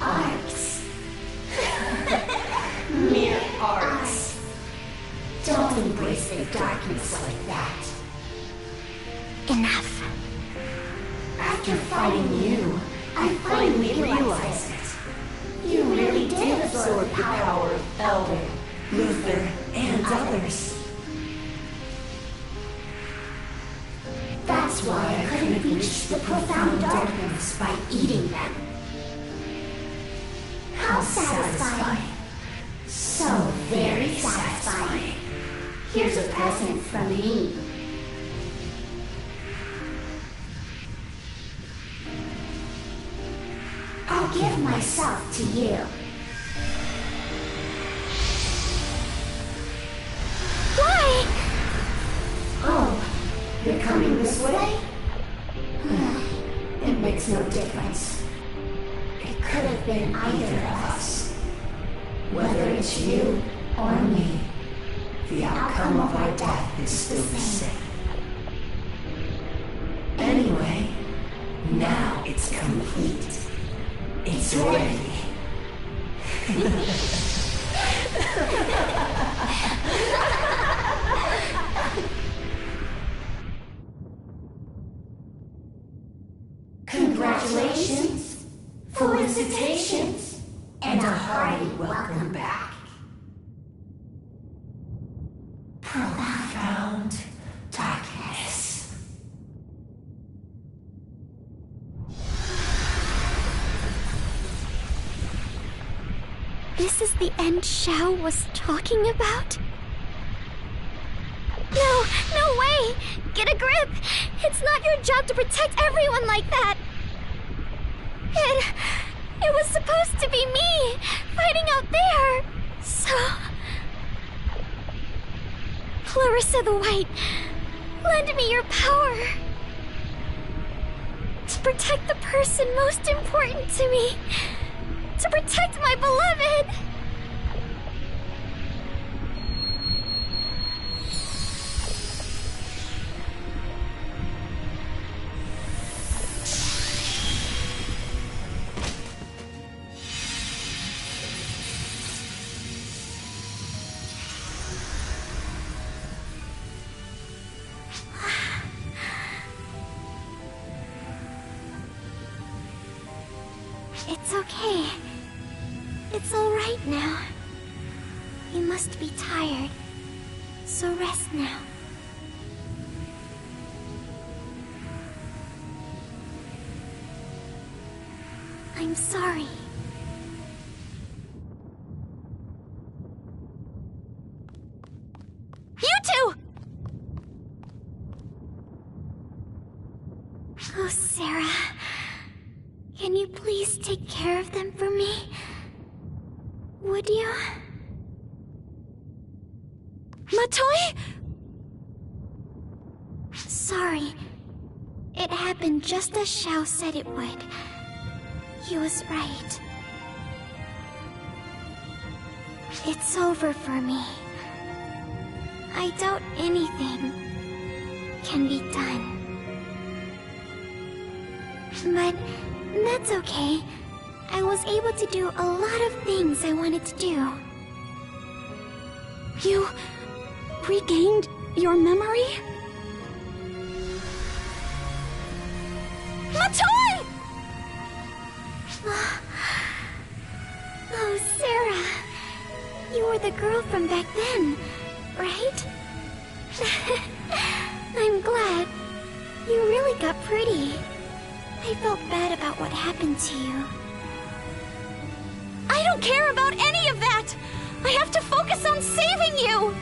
Arts. Mere arts. Don't embrace the darkness like that. Enough. After fighting you, I finally realized it. You really did absorb the power of Elder, Luther, and others. That's why I couldn't reach the profound darkness by eating them. How satisfying. So very satisfying. Here's a present from me. I'll give myself to you. Why? Oh, you're coming this way? It makes no difference. It could have been either of us. Whether it's you or me, the outcome of our death is still the same. Anyway, now it's complete. It's ready. Congratulations, felicitations, and a hearty welcome back. Profound darkness. This is the end Xiao was talking about? No, no way! Get a grip! It's not your job to protect everyone like that! It was supposed to be me, fighting out there! So... Clarissa the White, lend me your power! To protect the person most important to me! To protect my beloved! It's okay. It's all right now. You must be tired, so rest now. I'm sorry. You two! Oh, Sarah. Can you please take care of them for me? Would you? Matoi? Sorry. It happened just as Xiao said it would. He was right. It's over for me. I doubt anything can be done. But that's okay. I was able to do a lot of things I wanted to do. You regained your memory? Matoi! Oh, Sarah. You were the girl from back then, right? I'm glad. You really got pretty. I felt bad about what happened to you. I don't care about any of that! I have to focus on saving you!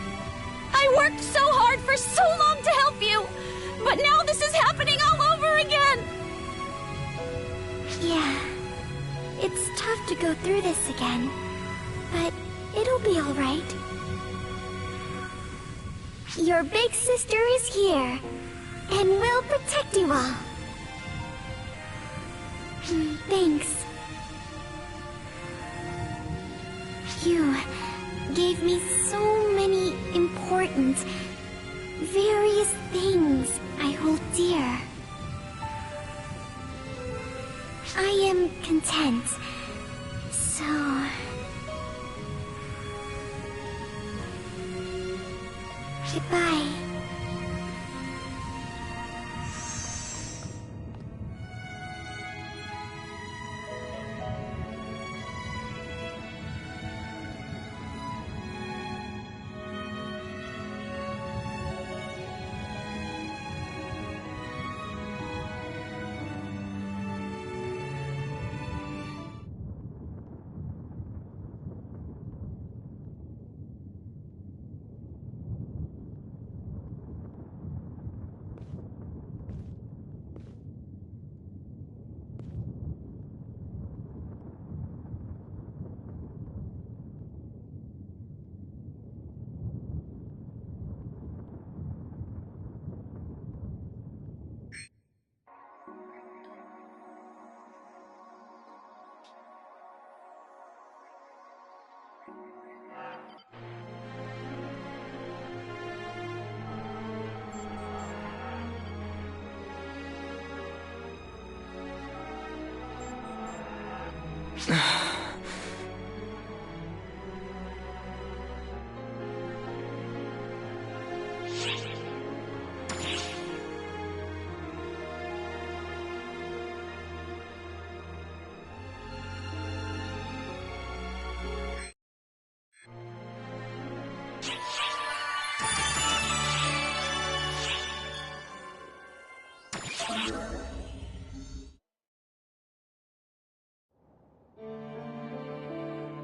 I worked so hard for so long to help you, but now this is happening all over again! Yeah. It's tough to go through this again, but it'll be alright. Your big sister is here, and will protect you all. Thanks. You gave me so many important, various things I hold dear. I am content, so... Goodbye.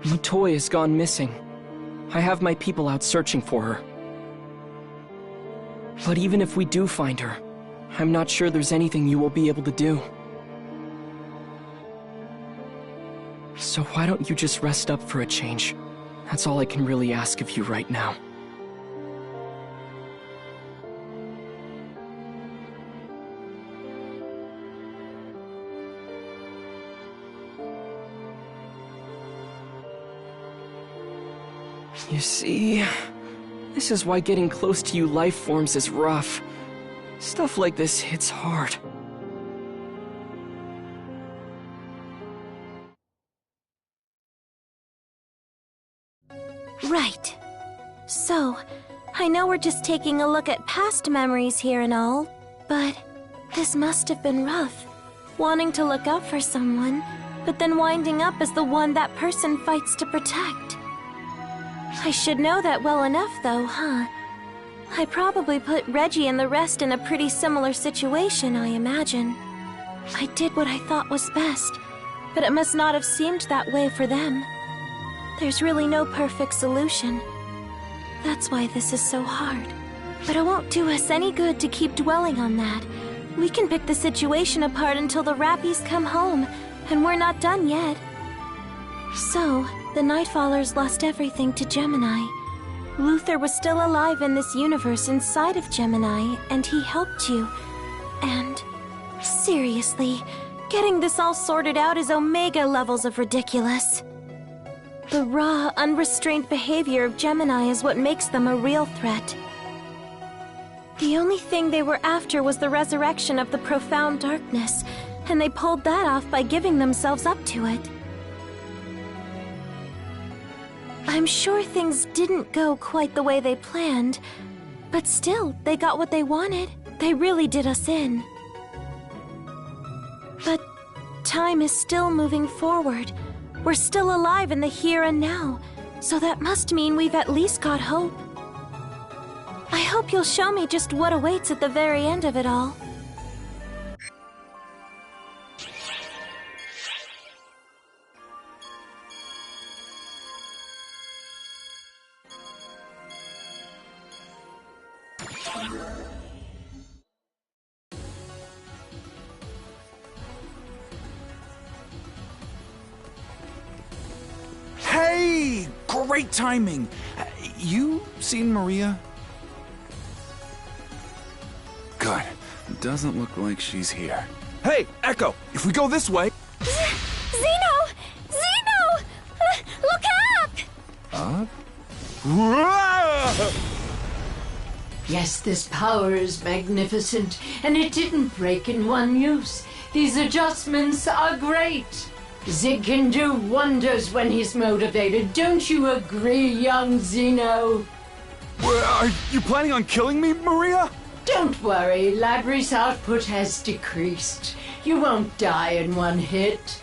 Matoi has gone missing. I have my people out searching for her. But even if we do find her, I'm not sure there's anything you will be able to do. So why don't you just rest up for a change? That's all I can really ask of you right now. You see, this is why getting close to you life forms is rough. Stuff like this hits hard. Right. So, I know we're just taking a look at past memories here and all, but this must have been rough. Wanting to look out for someone, but then winding up as the one that person fights to protect. I should know that well enough, though, huh? I probably put Reggie and the rest in a pretty similar situation, I imagine. I did what I thought was best, but it must not have seemed that way for them. There's really no perfect solution. That's why this is so hard. But it won't do us any good to keep dwelling on that. We can pick the situation apart until the Rappies come home, and we're not done yet. So, the Nightfallers lost everything to Gemini. Luther was still alive in this universe inside of Gemini, and he helped you. And, seriously, getting this all sorted out is Omega levels of ridiculous. The raw, unrestrained behavior of Gemini is what makes them a real threat. The only thing they were after was the resurrection of the profound darkness, and they pulled that off by giving themselves up to it. I'm sure things didn't go quite the way they planned, but still, they got what they wanted. They really did us in. But time is still moving forward. We're still alive in the here and now, so that must mean we've at least got hope. I hope you'll show me just what awaits at the very end of it all. Hey! Great timing! You seen Maria? Good. Doesn't look like she's here. Hey, Echo! If we go this way... Zeno! Zeno! Look up! Up? Yes, this power is magnificent, and it didn't break in one use. These adjustments are great. Zig can do wonders when he's motivated. Don't you agree, young Zeno? Are you planning on killing me, Maria? Don't worry, Labrie's output has decreased. You won't die in one hit.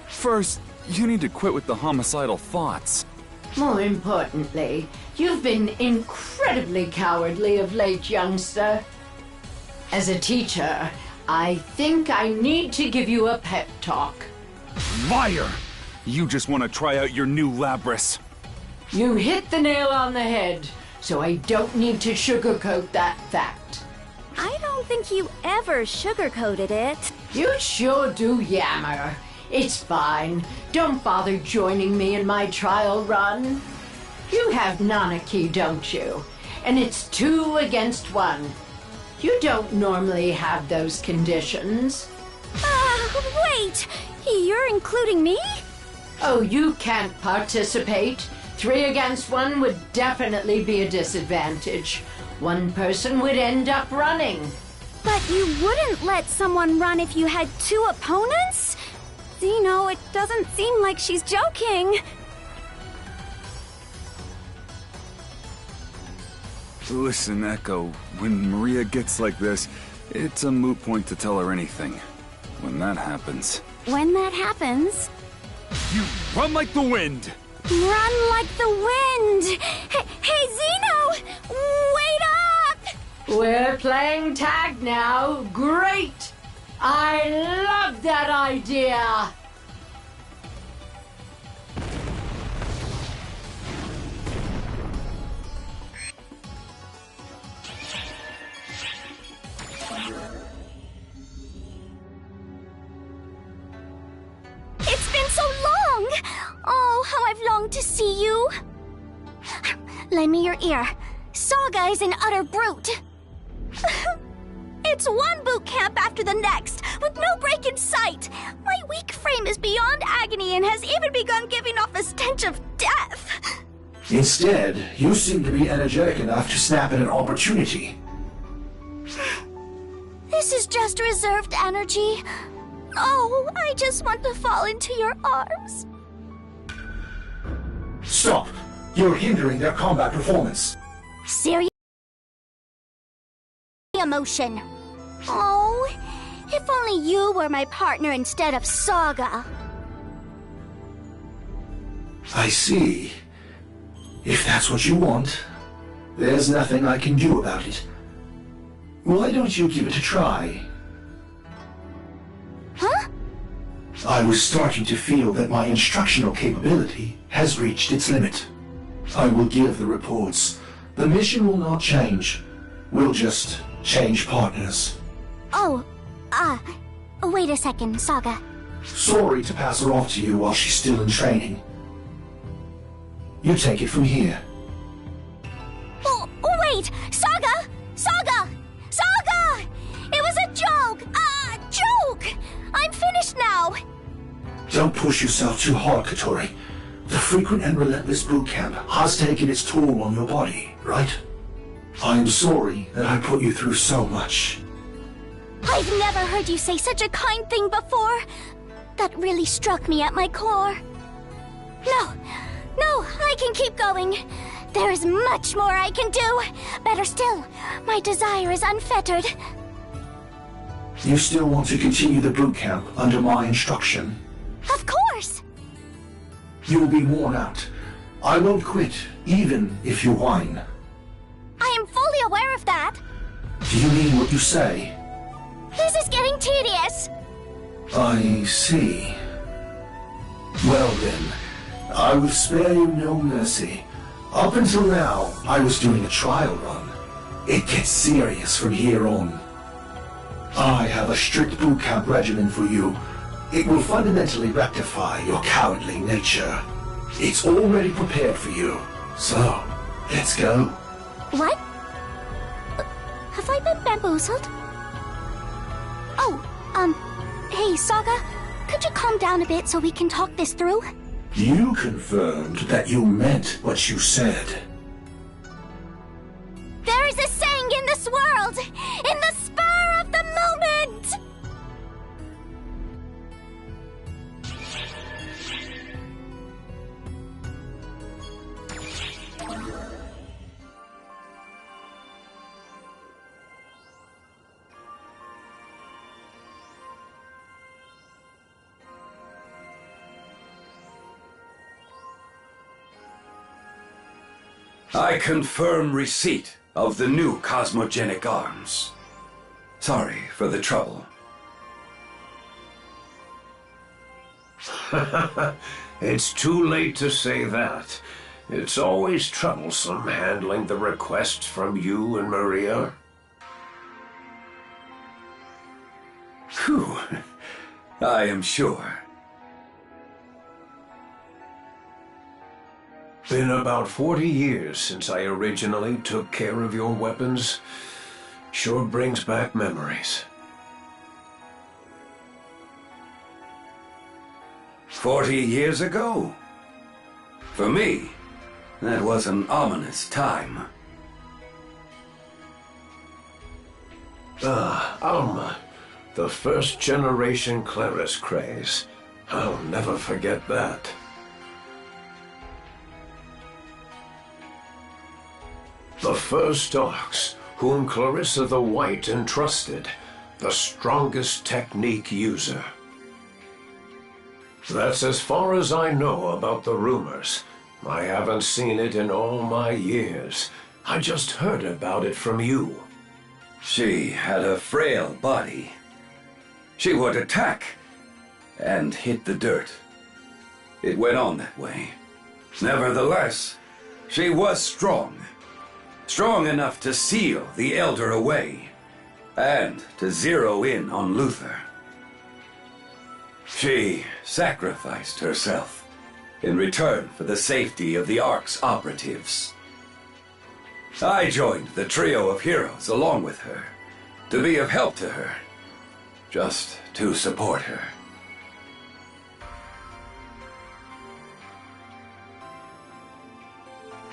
First, you need to quit with the homicidal thoughts. More importantly, you've been incredibly cowardly of late, youngster. As a teacher, I think I need to give you a pep talk. Liar! You just want to try out your new Labris. You hit the nail on the head, so I don't need to sugarcoat that fact. I don't think you ever sugarcoated it. You sure do yammer. It's fine. Don't bother joining me in my trial run. You have Nanaki, don't you? And it's 2 against 1. You don't normally have those conditions. Wait! You're including me? Oh, you can't participate. 3 against 1 would definitely be a disadvantage. One person would end up running. But you wouldn't let someone run if you had 2 opponents? Zeno, it doesn't seem like she's joking. Listen, Echo, when Maria gets like this, it's a moot point to tell her anything. When that happens... When that happens... You run like the wind! Run like the wind! Hey, Zeno! Wait up! We're playing tag now. Great! I love that idea! It's been so long! Oh, how I've longed to see you! Lend me your ear. Saga is an utter brute. It's one boot camp after the next, with no break in sight. My weak frame is beyond agony and has even begun giving off a stench of death. Instead, you seem to be energetic enough to snap at an opportunity. This is just reserved energy. Oh, I just want to fall into your arms. Stop! You're hindering their combat performance. Serious emotion. Oh, if only you were my partner instead of Saga. I see. If that's what you want, there's nothing I can do about it. Why don't you give it a try? Huh? I was starting to feel that my instructional capability has reached its limit. I will give the reports. The mission will not change. We'll just change partners. Oh, wait a second, Saga. Sorry to pass her off to you while she's still in training. You take it from here. Oh, wait! Saga! Saga! Saga! It was a joke! A joke! I'm finished now! Don't push yourself too hard, Katori. The frequent and relentless boot camp has taken its toll on your body, right? I am sorry that I put you through so much. I've never heard you say such a kind thing before. That really struck me at my core. No, I can keep going. There is much more I can do. Better still, my desire is unfettered. You still want to continue the boot camp under my instruction? Of course! You will be worn out. I won't quit, even if you whine. I am fully aware of that. Do you mean what you say? This is getting tedious. I see. Well then, I will spare you no mercy. Up until now, I was doing a trial run. It gets serious from here on. I have a strict boot camp regimen for you. It will fundamentally rectify your cowardly nature. It's already prepared for you. So, let's go. What? Have I been bamboozled? Oh, hey, Saga, could you calm down a bit so we can talk this through? You confirmed that you meant what you said. There is a saying in this world, in the spur of the moment! I confirm receipt of the new cosmogenic arms. Sorry for the trouble. It's too late to say that. It's always troublesome handling the requests from you and Maria. Whew. I am sure. Been about 40 years since I originally took care of your weapons. Sure brings back memories. 40 years ago? For me, that was an ominous time. Alma. The first generation Claris craze. I'll never forget that. The first Ox, whom Clarissa the White entrusted, the strongest technique user. That's as far as I know about the rumors. I haven't seen it in all my years. I just heard about it from you. She had a frail body. She would attack and hit the dirt. It went on that way. Nevertheless, she was strong. Strong enough to seal the Elder away, and to zero in on Luther. She sacrificed herself in return for the safety of the Ark's operatives. I joined the trio of heroes along with her, to be of help to her, just to support her.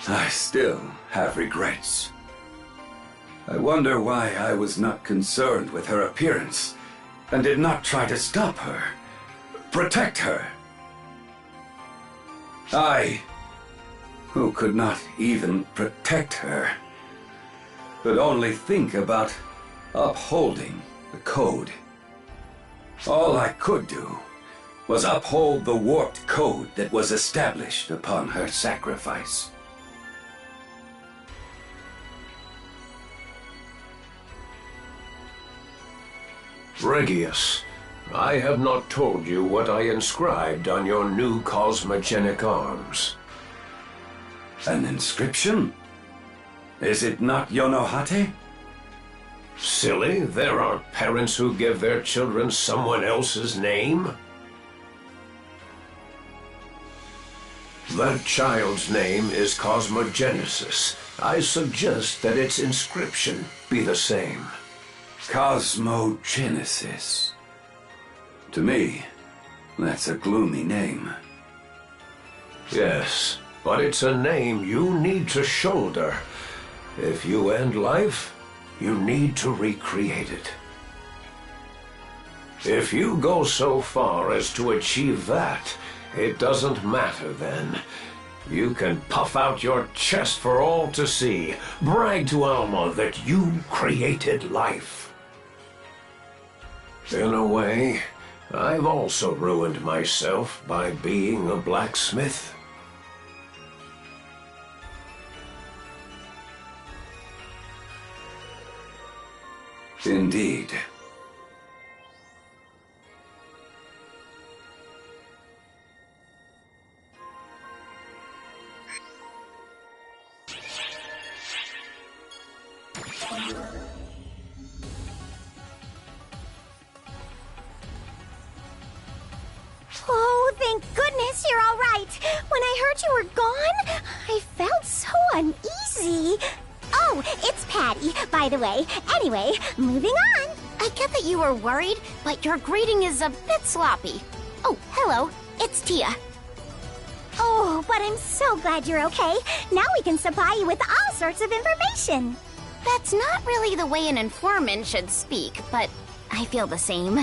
I still have regrets. I wonder why I was not concerned with her appearance and did not try to stop her, protect her. I, who could not even protect her, could only think about upholding the code. All I could do was uphold the warped code that was established upon her sacrifice. Regius, I have not told you what I inscribed on your new cosmogenic arms. An inscription? Is it not Yonohate? Silly, there are parents who give their children someone else's name. That child's name is Cosmogenesis. I suggest that its inscription be the same. Cosmogenesis. To me, that's a gloomy name. Yes, but it's a name you need to shoulder. If you end life, you need to recreate it. If you go so far as to achieve that, it doesn't matter then. You can puff out your chest for all to see, brag to Alma that you created life. In a way, I've also ruined myself by being a blacksmith. Indeed. Oh, thank goodness you're all right. When I heard you were gone, I felt so uneasy. Oh, it's Patty, by the way. Anyway, moving on. I get that you were worried, but your greeting is a bit sloppy. Oh, hello. It's Tia. Oh, but I'm so glad you're okay. Now we can supply you with all sorts of information. That's not really the way an informant should speak, but I feel the same.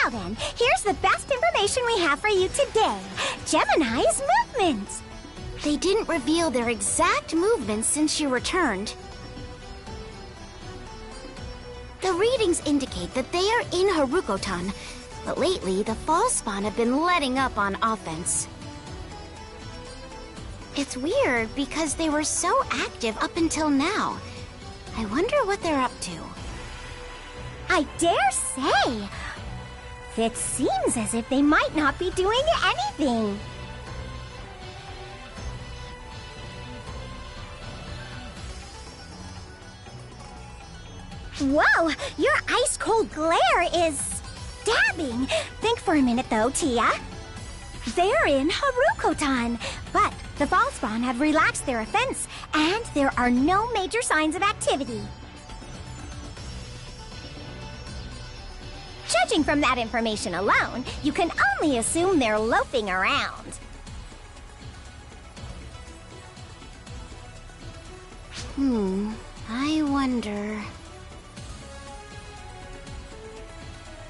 Now then, here's the best information we have for you today. Gemini's movements. They didn't reveal their exact movements since you returned. The readings indicate that they are in Harukotan, but lately the Falspawn have been letting up on offense. It's weird because they were so active up until now. I wonder what they're up to. I dare say. It seems as if they might not be doing anything. Whoa, your ice-cold glare is stabbing. Think for a minute though, Tia. They're in Harukotan, but the Falspawn have relaxed their offense, and there are no major signs of activity. Judging from that information alone, you can only assume they're loafing around. I wonder...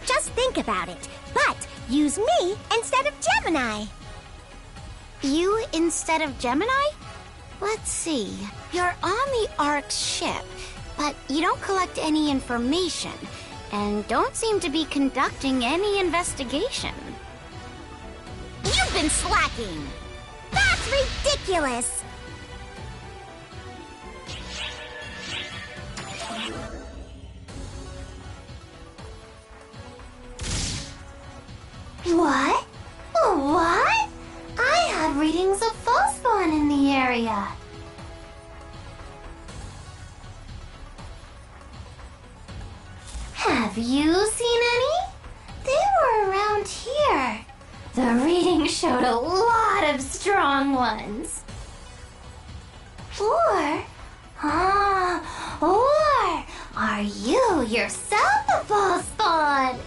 Just think about it, but use me instead of Gemini. You instead of Gemini? Let's see. You're on the Ark's ship, but you don't collect any information, and don't seem to be conducting any investigation. You've been slacking! That's ridiculous! What? What? I had readings of Falspawn in the area. Have you seen any? They were around here. The reading showed a lot of strong ones. Or are you yourself a Falspawn?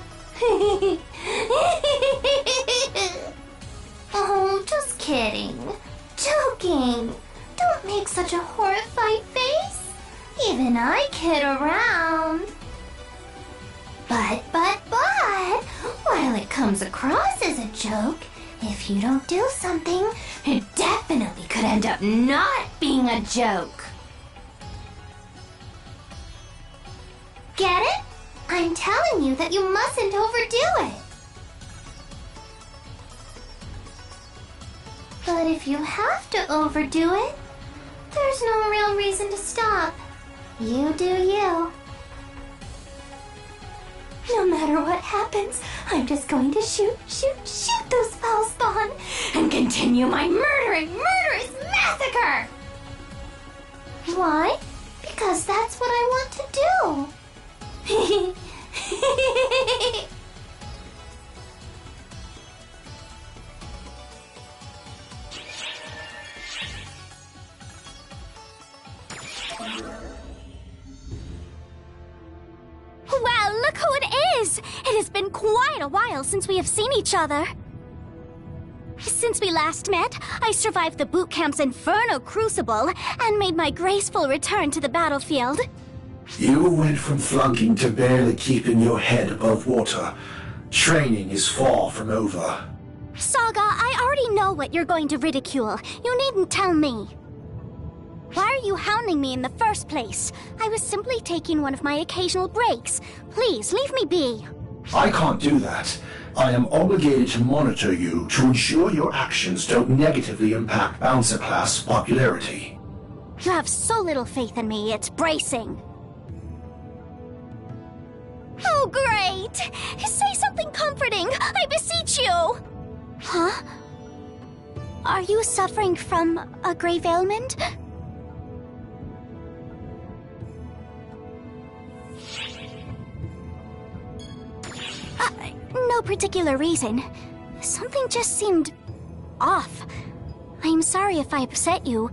Oh, just kidding. Joking. Don't make such a horrified face. Even I kid around. But, while it comes across as a joke, if you don't do something, it definitely could end up not being a joke. Get it? I'm telling you that you mustn't overdo it. But if you have to overdo it, there's no real reason to stop. You do you. No matter what happens, I'm just going to shoot those Falspawn and continue my murderous massacre! Why? Because that's what I want to do. Wow, look who it is! It has been quite a while since we have seen each other. Since we last met, I survived the boot camp's Inferno Crucible and made my graceful return to the battlefield. You went from flunking to barely keeping your head above water. Training is far from over. Saga, I already know what you're going to ridicule. You needn't tell me. Why are you hounding me in the first place? I was simply taking one of my occasional breaks. Please, leave me be. I can't do that. I am obligated to monitor you to ensure your actions don't negatively impact Bouncer class popularity. You have so little faith in me, it's bracing. Oh, great! Say something comforting, I beseech you! Huh? Are you suffering from a grave ailment? No particular reason. Something just seemed off. I'm sorry if I upset you.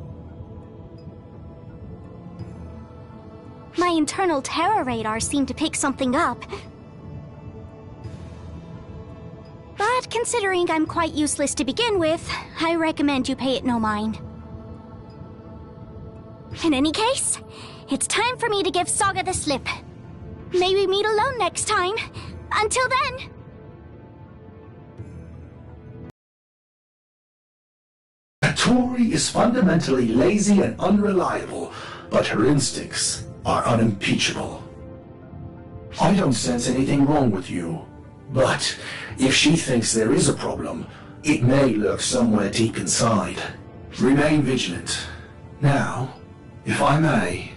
My internal terror radar seemed to pick something up. But considering I'm quite useless to begin with, I recommend you pay it no mind. In any case, it's time for me to give Saga the slip. May we meet alone next time. Until then... Tori is fundamentally lazy and unreliable, but her instincts are unimpeachable. I don't sense anything wrong with you, but if she thinks there is a problem, it may lurk somewhere deep inside. Remain vigilant. Now, if I may,